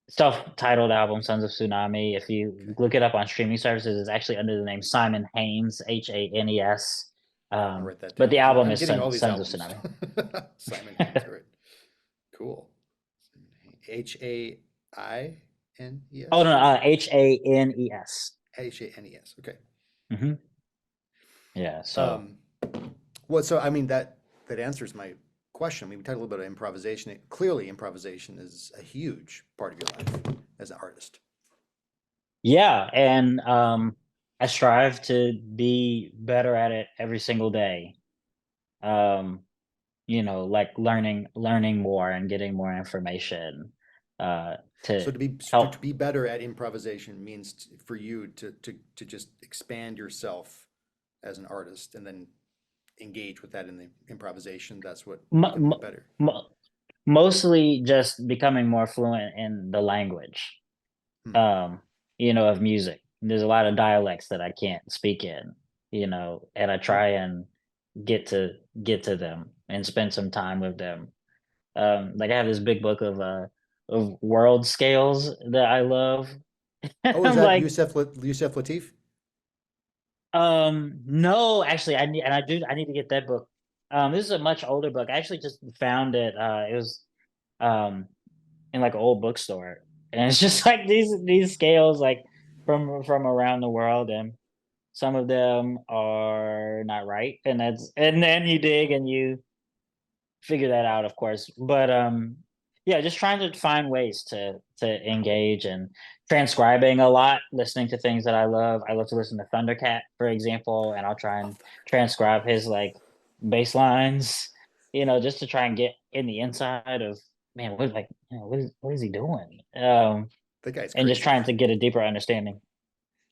self-titled album, Sons of Tsunami. If you Okay. look it up on streaming services, it's actually under the name Simon Haynes, Hanes. I'll write that But down. the album I'm is getting all these Sons of albums. Tsunami. Simon Haynes. All right. Cool. Oh no, Haines. Hanes. Hanes. Okay. Hmm. Yeah. So Um, well, so I mean that answers my question. I mean, we talked a little bit of improvisation. Clearly, improvisation is a huge part of your life as an artist. yeah, and I strive to be better at it every single day. Um, like learning more and getting more information to So to help. be better at improvisation means for you to just expand yourself as an artist and then engage with that in the improvisation. That's what Mo becoming mo better. mo Mostly just becoming more fluent in the language, Hmm. um, of music. There's a lot of dialects that I can't speak in, and I try and get to them and spend some time with them. Like I have this big book of world scales that I love. Oh, is I'm that like, Yusef Lateef? no, actually, I need to get that book. This is a much older book. I actually just found it. It was um in like an old bookstore, and it's just like these scales like from around the world, and some of them are not right, and then you dig and you figure that out, of course. But yeah, just trying to find ways to engage and transcribing a lot, listening to things that I love. I love to listen to Thundercat, for example, and I'll try Oh, and Thundercat. transcribe his like bass lines, just to try and get in the inside of, man, what is he doing? That guy's And just crazy. trying to get a deeper understanding.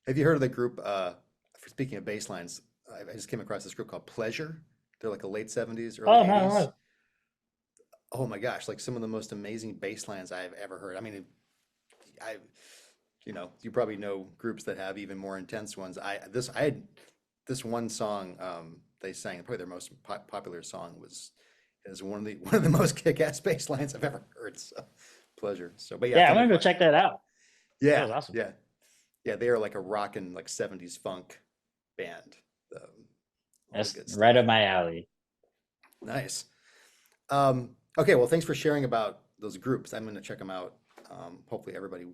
Have you heard of the group? For speaking of bass lines, I just came across this group called Pleasure. They're like a late 70s, early Oh no, 80s. no. Oh my gosh, like some of the most amazing bass lines I've ever heard. I mean, I, you probably know groups that have even more intense ones. I had this one song they sang, probably their most popular song is one of the most kick-ass bass lines I've ever heard. So Pleasure. So, but yeah, Yeah, I'm gonna go Thundercat. check that out. That Yeah, was awesome. yeah, yeah. They are like a rockin' like 70s funk band. Um, all the That's good right stuff. up my alley. Nice. Okay, well, thanks for sharing about those groups. I'm going to check them out. Hopefully, everybody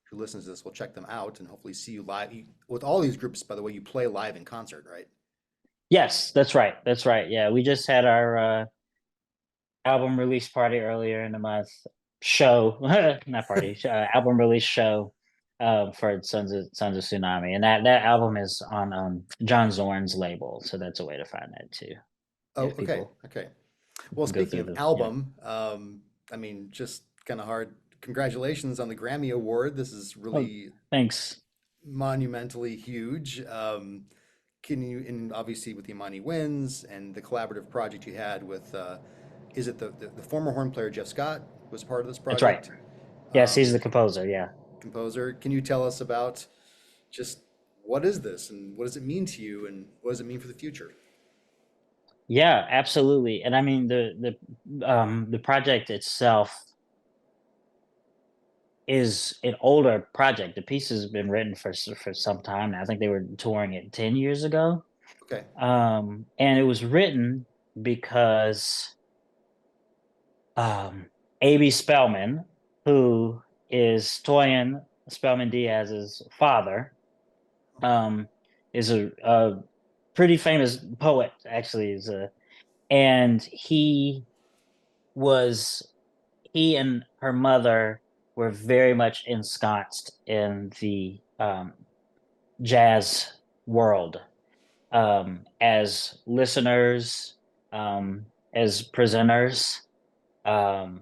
who listens to this will check them out and hopefully see you live. With all these groups, by the way, you play live in concert, right? Yes, that's right. That's right. Yeah, we just had our album release party earlier in the month. Show, not party, album release show for Sons of Tsunami, and that album is on John Zorn's label, so that's a way to find that too. Oh, If okay, people okay. Well, go speaking through of the album, I mean, just kind of hard. Congratulations on the Grammy Award. This is Oh, really thanks. monumentally huge. Can you, and obviously with the Imani wins and the collaborative project you had with, is it the former horn player Jeff Scott was part of this That's right. project? Yes, he's Um, the composer. Yeah. Composer. Can you tell us about just what is this and what does it mean to you and what does it mean for the future? Yeah, absolutely. And I mean the project itself is an older project. The piece has been written for some time now. I think they were touring it 10 years ago. Okay. And it was written because A.B. Spellman, who is Toyin Spellman Diaz's father, Okay. um, is a pretty famous poet, actually. And was he and her mother were very much ensconced in the jazz world, as listeners, as presenters, um,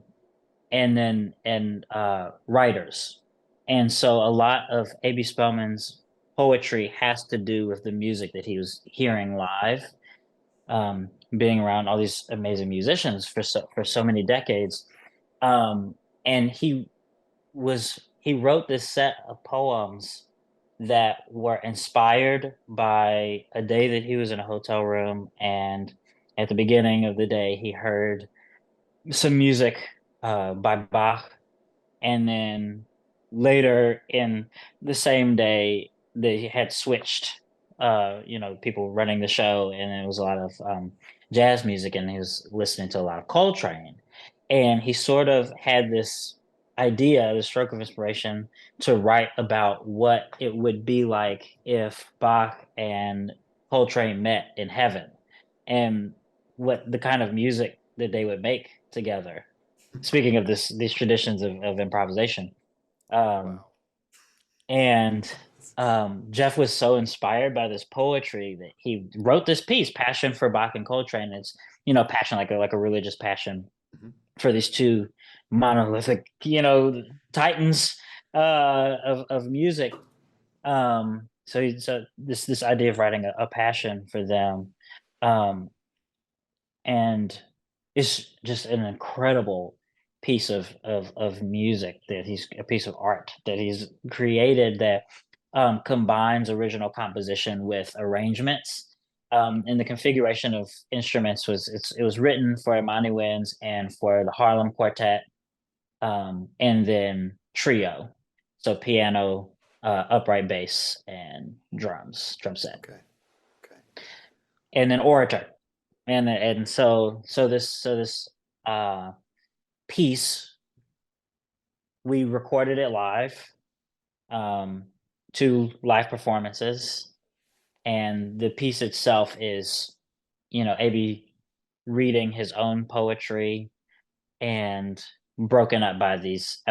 and writers. And so a lot of A.B. Spellman's poetry has to do with the music that he was hearing live, being around all these amazing musicians for so many decades. And he wrote this set of poems that were inspired by a day that he was in a hotel room, and at the beginning of the day he heard some music by Bach, and then later in the same day they had switched, people running the show, and it was a lot of jazz music, and he was listening to a lot of Coltrane, and he sort of had this idea, this stroke of inspiration, to write about what it would be like if Bach and Coltrane met in heaven, and what the kind of music that they would make together. Speaking of these traditions of improvisation, um, Wow. and Jeff was so inspired by this poetry that he wrote this piece, "Passion for Bach and Coltrane." It's, passion, like a religious passion Mhm. for these two monolithic, titans of music. So this idea of writing a passion for them, um, and it's just an incredible piece of music, that he's a piece of art that he's created, that combines original composition with arrangements. And the configuration of instruments it was written for Imani Winds and for the Harlem Quartet, and then trio, so piano, upright bass, and drum set, Okay. Okay. and then orator. And so this uh piece, we recorded it live, um 2 live performances, and the piece itself is, AB reading his own poetry, and broken up by these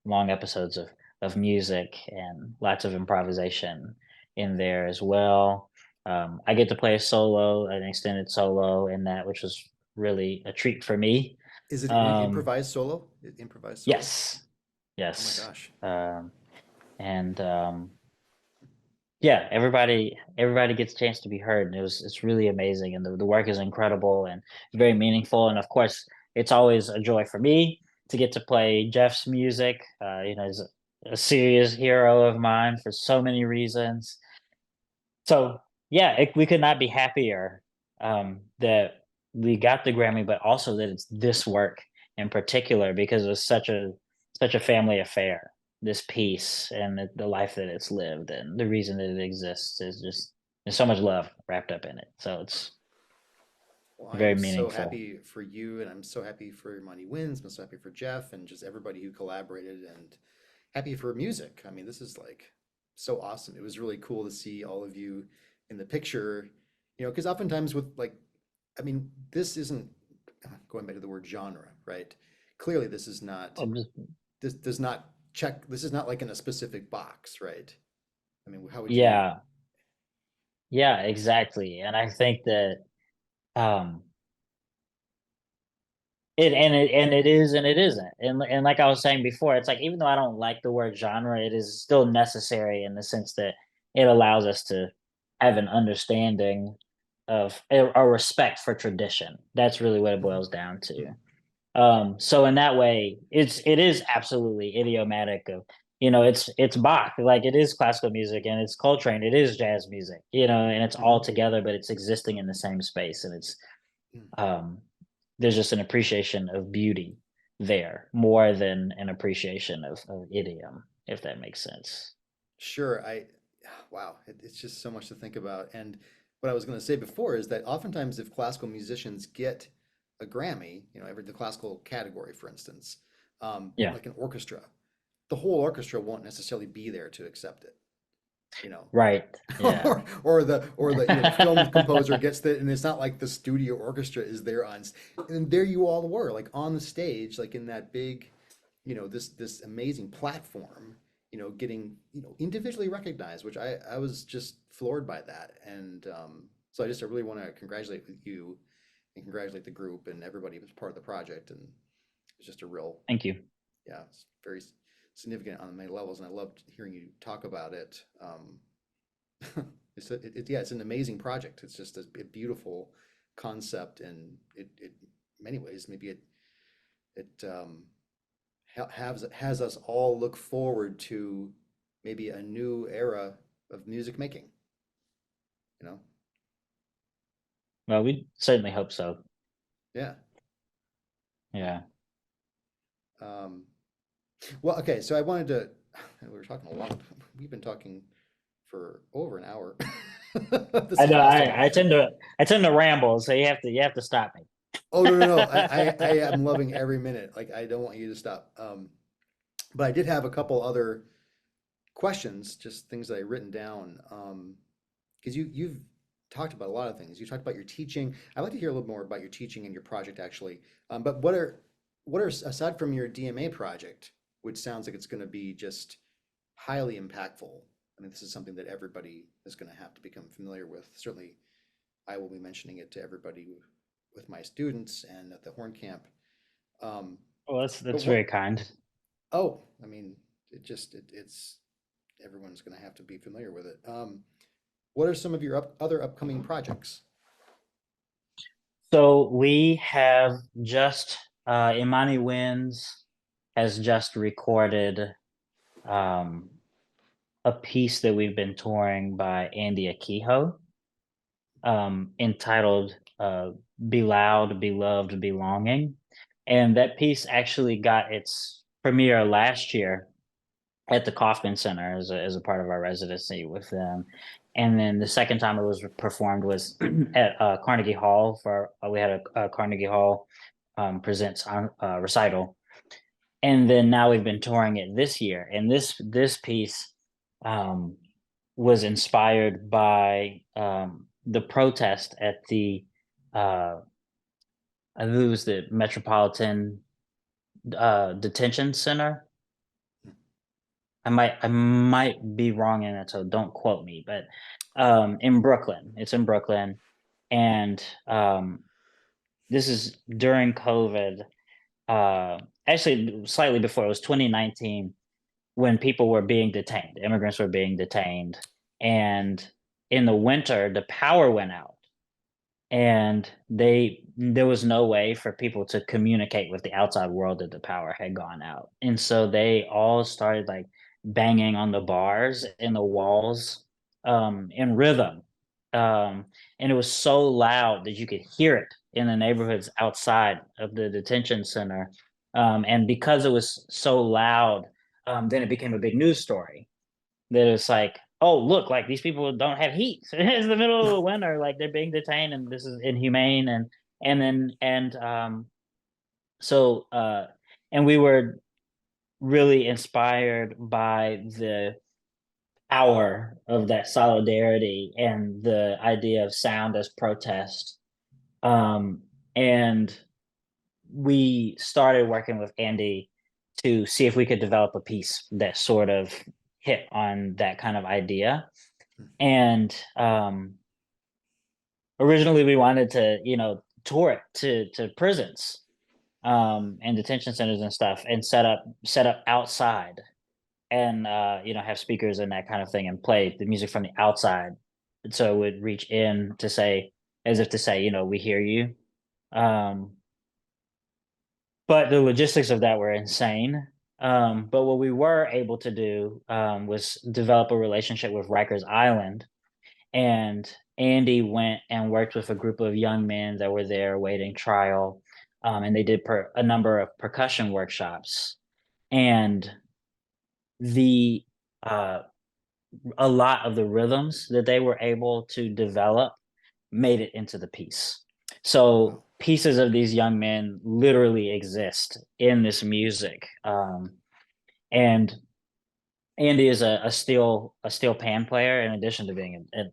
long episodes of music, and lots of improvisation in there as well. I get to play an extended solo in that, which was really a treat for me. Is it an Um, improvised solo? Improvised solo? yes, Oh my yes, gosh. and yeah, everybody gets a chance to be heard, and it's really amazing, and the work is incredible and very meaningful, and of course, it's always a joy for me to get to play Jeff's music. He's a serious hero of mine for so many reasons. So yeah, we could not be happier, that we got the Grammy, but also that it's this work in particular, because it was such a family affair. This piece and the life that it's lived and the reason that it exists there's so much love wrapped up in it. So it's Well, I very am so meaningful. happy for you, and I'm so happy for Money Wins. I'm so happy for Jeff and just everybody who collaborated, and happy for music. I mean, this is like so awesome. It was really cool to see all of you in the picture, because oftentimes with like, I mean, this isn't going back to the word genre, right? Clearly, this is not, I'm just this does not check, this is not like in a specific box, right? I mean, how would you? yeah, yeah, exactly. And I think that um it is and it isn't. And like I was saying before, it's like even though I don't like the word genre, it is still necessary in the sense that it allows us to have an understanding of a respect for tradition. That's really what it Mhm, boils down to. mhm, So in that way, it is absolutely idiomatic of, it's Bach, like it is classical music and it's Coltrane, it is jazz music, and it's all mhm, together, but it's existing in the same space, and it's mhm. um there's just an appreciation of beauty there more than an appreciation of idiom, if that makes sense. Sure, wow, it's just so much to think about. And what I was going to say before is that oftentimes if classical musicians get a Grammy, every the classical category, for instance, Yeah. like an orchestra, the whole orchestra won't necessarily be there to accept it, you know. Right. Yeah. Or the film composer gets it, and it's not like the studio orchestra is there and there you all were, like on the stage, like in that big, this amazing platform, getting, individually recognized, which I was just floored by that. And so I really want to congratulate you and congratulate the group and everybody who was part of the project. And it's just a real, Thank you. yeah, it's very significant on many levels. And I loved hearing you talk about it. Yeah, it's an amazing project. It's just a beautiful concept, and it in many ways maybe it has us all look forward to maybe a new era of music making, you know? Well, we certainly hope so. Yeah. Yeah. Um, well, okay, so I wanted to, we were talking a lot. We've been talking for over an hour. This I is know awesome. I tend to ramble, so you have to stop me. Oh, no, no, no. I am loving every minute. Like, I don't want you to stop. But I did have a couple other questions, just things that I written down. Because you've talked about a lot of things. You talked about your teaching. I'd like to hear a little more about your teaching and your project actually. But what are aside from your DMA project, which sounds like it's going to be just highly impactful. I mean, this is something that everybody is going to have to become familiar with. Certainly, I will be mentioning it to everybody with my students and at the Horn Camp. Um, Well, that's but that's what? very kind. Oh, I mean, it's everyone's going to have to be familiar with it. What are some of your other upcoming projects? So we have just Imani Wins has just recorded um a piece that we've been touring by Andy Akiho, entitled Be Loud, Be Loved, Belonging. And that piece actually got its premiere last year at the Kaufman Center as a part of our residency with them. And then the second time it was performed was at Carnegie Hall for we had a Carnegie Hall presents on recital, and then now we've been touring it this year. And this piece um, was inspired by the protest at the I believe it was the Metropolitan Detention Center. I might be wrong in it, so don't quote me. But in Brooklyn, it's in Brooklyn, and this is during COVID. Actually, slightly before, it was 2019 when people were being detained. Immigrants were being detained, and in the winter, the power went out, and there was no way for people to communicate with the outside world that the power had gone out, and so they all started like banging on the bars and the walls in rhythm, um, and it was so loud that you could hear it in the neighborhoods outside of the detention center, and because it was so loud, then it became a big news story that it's like oh, look, like these people don't have heat. It's the middle of the winter, like they're being detained, and this is inhumane. And then so and we were really inspired by the power of that solidarity and the idea of sound as protest. And we started working with Andy to see if we could develop a piece that sort of hit on that kind of idea. And originally we wanted to, tour it to prisons and detention centers and stuff, and set up outside, and have speakers and that kind of thing, and play the music from the outside, so it would reach in to say, as if to say, we hear you. um but the logistics of that were insane. But what we were able to do was develop a relationship with Rikers Island, and Andy went and worked with a group of young men that were there awaiting trial, and they did a number of percussion workshops, and the uh, a lot of the rhythms that they were able to develop made it into the piece. So pieces of these young men literally exist in this music, and Andy is a steel pan player in addition to being a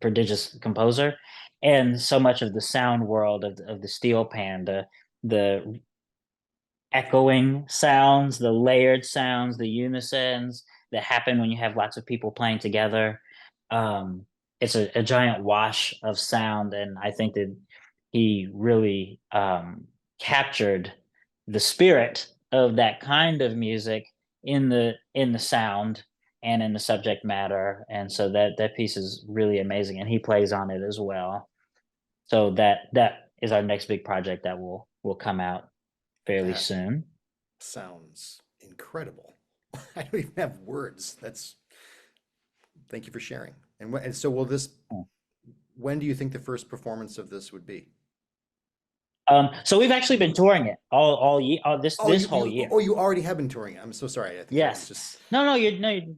prodigious composer, and so much of the sound world of the steel pan, the echoing sounds, the layered sounds, the unisons that happen when you have lots of people playing together. Um, it's a giant wash of sound, and I think that he really captured the spirit of that kind of music in the sound and in the subject matter, and so that piece is really amazing, and he plays on it as well. So that is our next big project that will come out fairly That soon. sounds incredible. I don't even have words. Thank you for sharing. And so when do you think the first performance of this would be? So we've actually been touring it all year, all Oh, this whole year. you already have been touring it. I'm so sorry. I think I was Yes. just, No, you're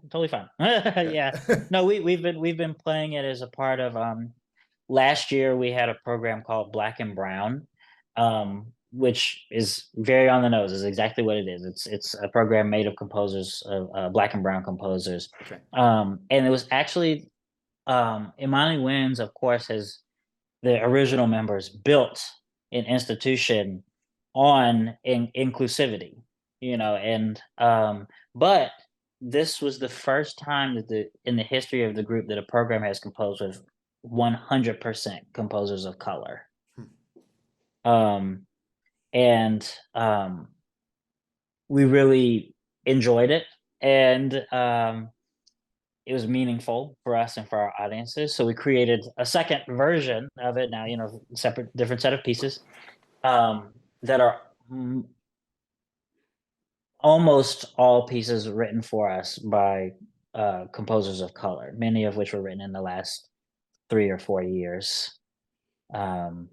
totally fine. Yeah. okay. No, we've been playing it as a part of last year we had a program called Black and Brown, which is very on the nose, is exactly what it is. It's a program made of composers, of black and brown composers. Okay. And it was actually Imani Winds, of course, has the original members built an institution on inclusivity, and but this was the first time that in the history of the group that a program has composed with 100% composers of color. Hmm. um and we really enjoyed it, and it was meaningful for us and for our audiences. So we created a second version of it now, separate, different set of pieces that are almost all pieces written for us by composers of color, many of which were written in the last 3 or 4 years. Um,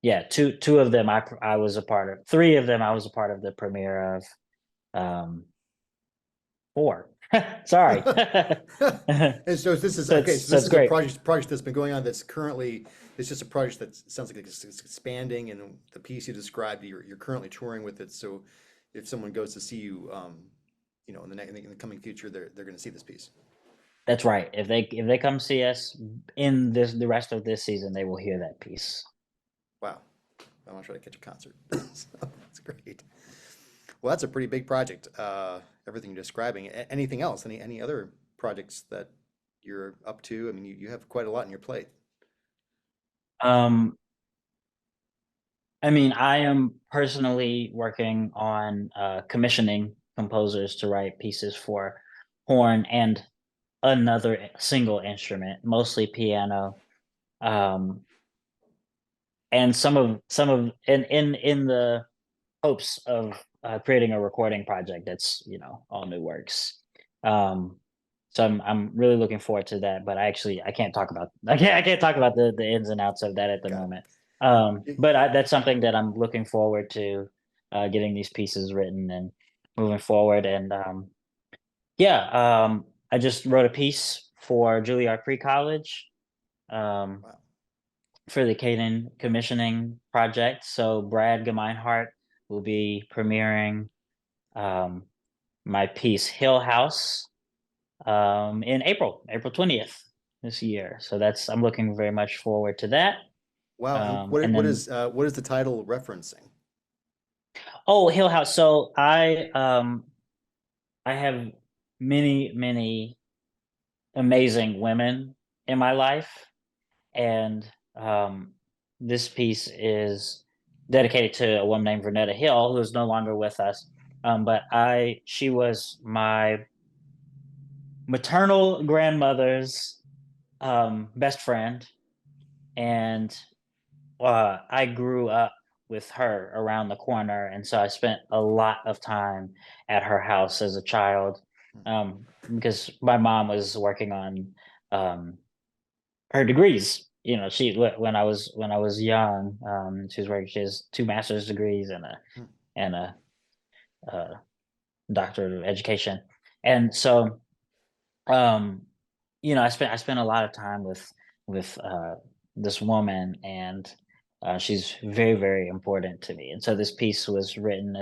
yeah, two of them I was a part of. Three of them I was a part of the premiere of. Um, Four. Sorry. And so this is so okay. it's So so this it's is a great. project that's been going on that's currently. It's just a project that sounds like it's expanding, and the piece you described, you're currently touring with it. So if someone goes to see you, in the coming future, they're going to see this piece. That's right. If they come see us in the rest of this season, they will hear that piece. Wow, I want to try to catch a concert. So that's great. Well, that's a pretty big project. Everything you're describing. Anything else? Any other projects that you're up to? I mean, you have quite a lot on your plate. Um, I mean, I am personally working on commissioning composers to write pieces for horn and another single instrument, mostly piano. Um, and some of in the hopes of creating a recording project that's all new works. Um, so I'm really looking forward to that, but I can't talk about I can't talk about the ins and outs of that at the Got moment. it. But that's something that I'm looking forward to, getting these pieces written and moving forward. And yeah, I just wrote a piece for Juilliard Pre-College um, Wow. for the Caden commissioning project. So Brad Gemeinhart will be premiering um, my piece Hill House in April 20th this year. So I'm looking very much forward to that. Wow. And And then what is the title referencing? oh, Hill House. So I have many amazing women in my life, and this piece is dedicated to a woman named Vernetta Hill, who is no longer with us. But she was my maternal grandmother's best friend, and I grew up with her around the corner, and so I spent a lot of time at her house as a child, because my mom was working on um, her degrees. You know, when I was young, she was working. She has two master's degrees Hmm. and a doctorate of education, and so um, I spent a lot of time with this woman, and she's very important to me. And so this piece was written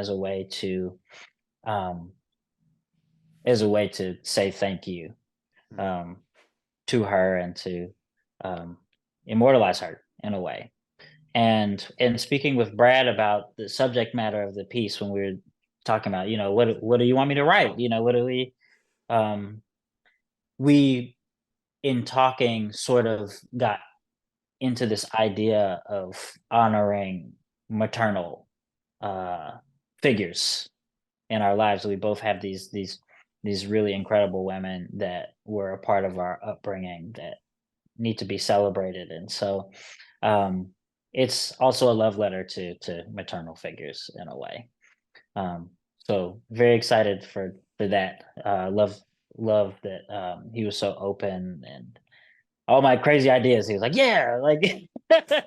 um, as a way to say thank you Hmm. um, to her and to um, immortalize her in a way. And speaking with Brad about the subject matter of the piece, when we were talking about, what do you want me to write? What do um, we in talking sort of got into this idea of honoring maternal uh, figures in our lives. We both have these really incredible women that were a part of our upbringing that need to be celebrated, and so um, it's also a love letter to maternal figures in a way. Um, so very excited for that. Love that he was so open, and all my crazy ideas. He was like, "Yeah, like let's do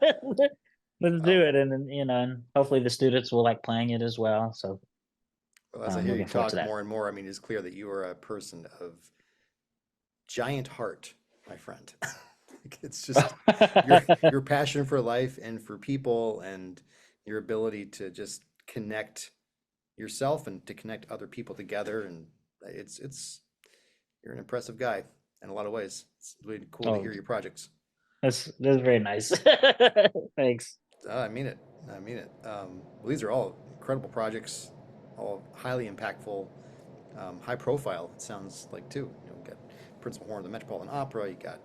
Well, it," and then and hopefully the students will like playing it as well. So well, as I I'm hear you looking forward to talk that. more and more, I mean, it's clear that you are a person of giant heart, my friend. Like, it's just your passion for life and for people and your ability to just connect yourself and to connect other people together. And it's you're an impressive guy in a lot of ways. It's really cool to Oh, hear your projects. that's very nice. Thanks. I mean it. I mean it. Well, these are all incredible projects, all highly impactful, high profile. It sounds like too. You got principal horn of the Metropolitan Opera. You got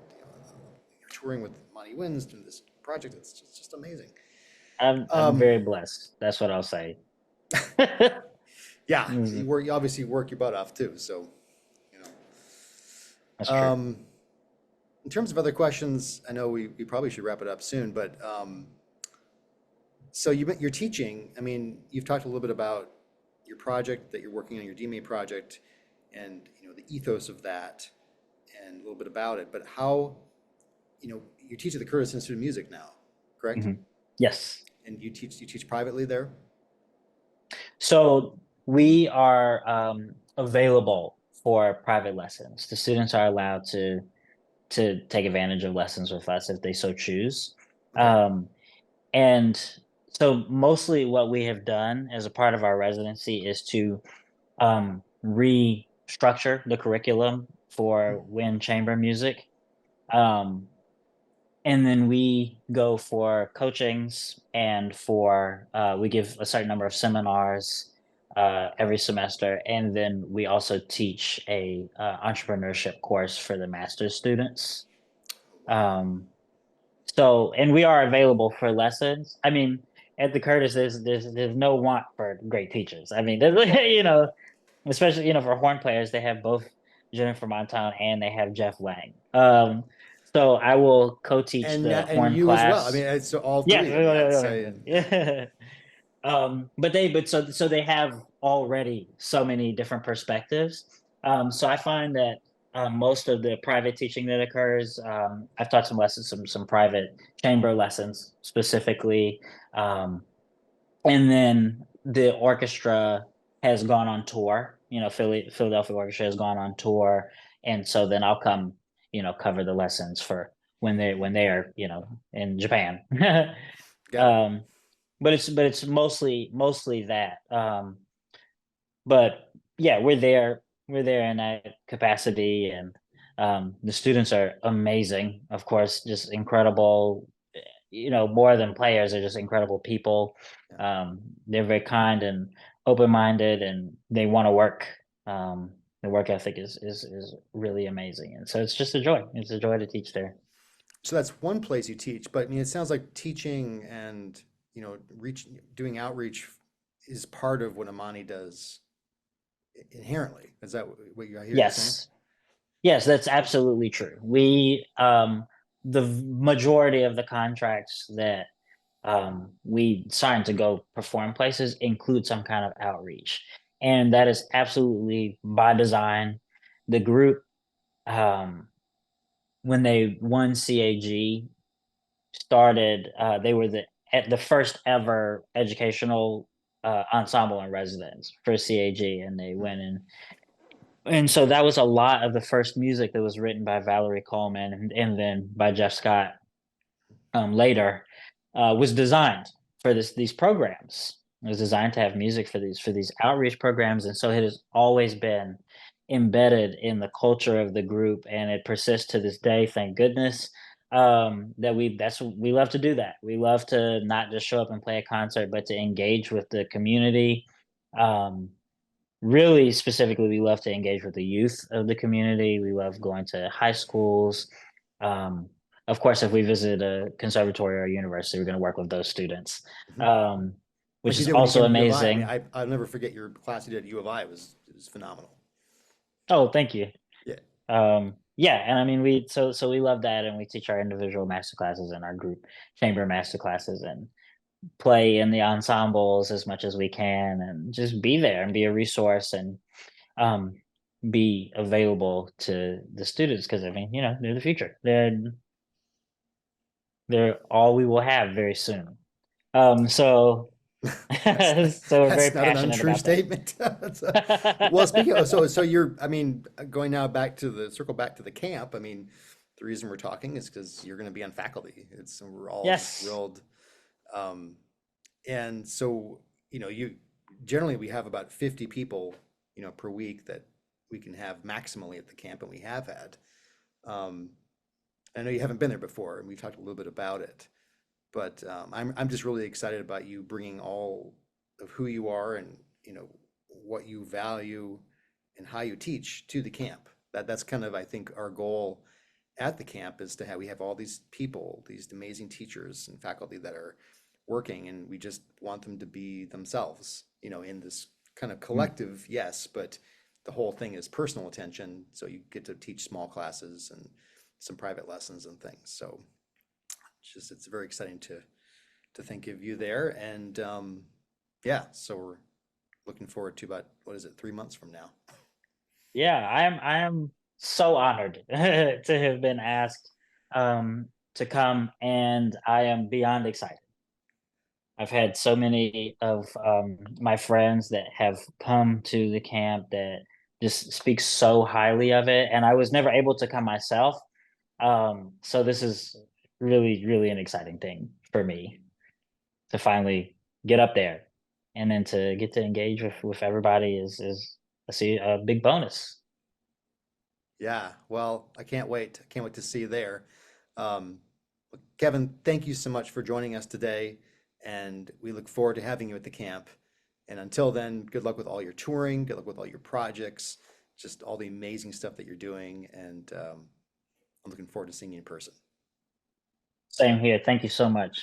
you're touring with Monty Wins doing this project. It's just amazing. I'm Um, very blessed. That's what I'll say. yeah, Mhm. you obviously work your butt off too. So you That's know. true. In terms of other questions, I know we probably should wrap it up soon, but so you're teaching. I mean, you've talked a little bit about your project that you're working on, your DMA project, and the ethos of that, and a little bit about it. But how, you teach at the Curtis Institute of Music now, correct? Mhm. Yes. And you teach privately there. So we are available for private lessons. The students are allowed to take advantage of lessons with us if they so choose. Okay. Um, and so mostly what we have done as a part of our residency is to restructure the curriculum Hmm. for wind chamber music. Um, and then we go for coachings and we give a certain number of seminars every semester, and then we also teach a entrepreneurship course for the master's students. Wow. Um, and we are available for lessons. I mean, at the Curtis, there's no want for great teachers. I mean, especially for horn players, they have both Jennifer Montan and they have Jeff Lang. So I will co-teach the And horn you as well. I class. mean, so all Yeah, three. I mean, I'd say, yeah. yeah. But so they have already so many different perspectives. So I find that most of the private teaching that occurs, I've taught some lessons, some private chamber lessons specifically, um, and then the orchestra has gone on tour. Philadelphia Orchestra has gone on tour, and so then I'll come, cover the lessons for when they are, in Japan. Got it. um, but it's mostly that. But yeah, we're there in that capacity, and the students are amazing, of course, just incredible. More than players, they're just incredible people. Yeah. They're very kind and open-minded, and they want to work. The work ethic is really amazing, and so it's just a joy. It's a joy to teach there. So that's one place you teach, but I mean, it sounds like teaching and, doing outreach is part of what Amani does inherently. Is that what I hear you saying? Yes, yes, that's absolutely true. The majority of the contracts that we sign to go perform places include some kind of outreach, and that is absolutely by design. The group, um, when they won CAG, started. They were at the first ever educational ensemble in residence for CAG, and they Mhm. went in. And so that was a lot of the first music that was written by Valerie Coleman, and then by Jeff Scott later, was designed for these programs. It was designed to have music for these outreach programs, and so it has always been embedded in the culture of the group, and it persists to this day. Thank goodness. We love to do that. We love to not just show up and play a concert, but to engage with the community. Um, Really specifically, we love to engage with the youth of the community. We love going to high schools. Um, of course, if we visit a conservatory or a university, we're going to work with those students, Mhm. um, which Like you is did when you came also to U of I. I mean, amazing. I'll never forget your class you did at U of I. It was phenomenal. Oh, thank you. Yeah. Yeah, and I mean, so we love that, and we teach our individual master classes and our group chamber master classes, and play in the ensembles as much as we can, and just be there and be a resource, and um, be available to the students, because I mean, they're the future. They're all we will have very soon. So That's not, so we're very that's not an passionate untrue about that. statement. Well, speaking of, so you're, I mean, going now circle back to the camp. I mean, the reason we're talking is because you're going to be on faculty. We're all just Yes. thrilled. Um, and so, you generally we have about 50 people, per week that we can have maximally at the camp, and we have had. Um, I know you haven't been there before, and we talked a little bit about it. But I'm just really excited about you bringing all of who you are and what you value and how you teach to the camp. That's kind of, I think, our goal at the camp is to have we have all these people, these amazing teachers and faculty that are working, and we just want them to be themselves, in this kind of Mm. collective, yes, but the whole thing is personal attention. So you get to teach small classes and some private lessons and things. So it's very exciting to think of you there. And yeah, so we're looking forward to about, what is it, 3 months from now. Yeah, I am so honored to have been asked to come, and I am beyond excited. I've had so many of my friends that have come to the camp that just speak so highly of it, and I was never able to come myself. So this is really, really an exciting thing for me to finally get up there, and then to get to engage with everybody is I see a big bonus. Yeah, well, I can't wait. I can't wait to see you there. Um, Kevin, thank you so much for joining us today, and we look forward to having you at the camp. And until then, good luck with all your touring, good luck with all your projects, just all the amazing stuff that you're doing, and I'm looking forward to seeing you in person. Same here. Thank you so much.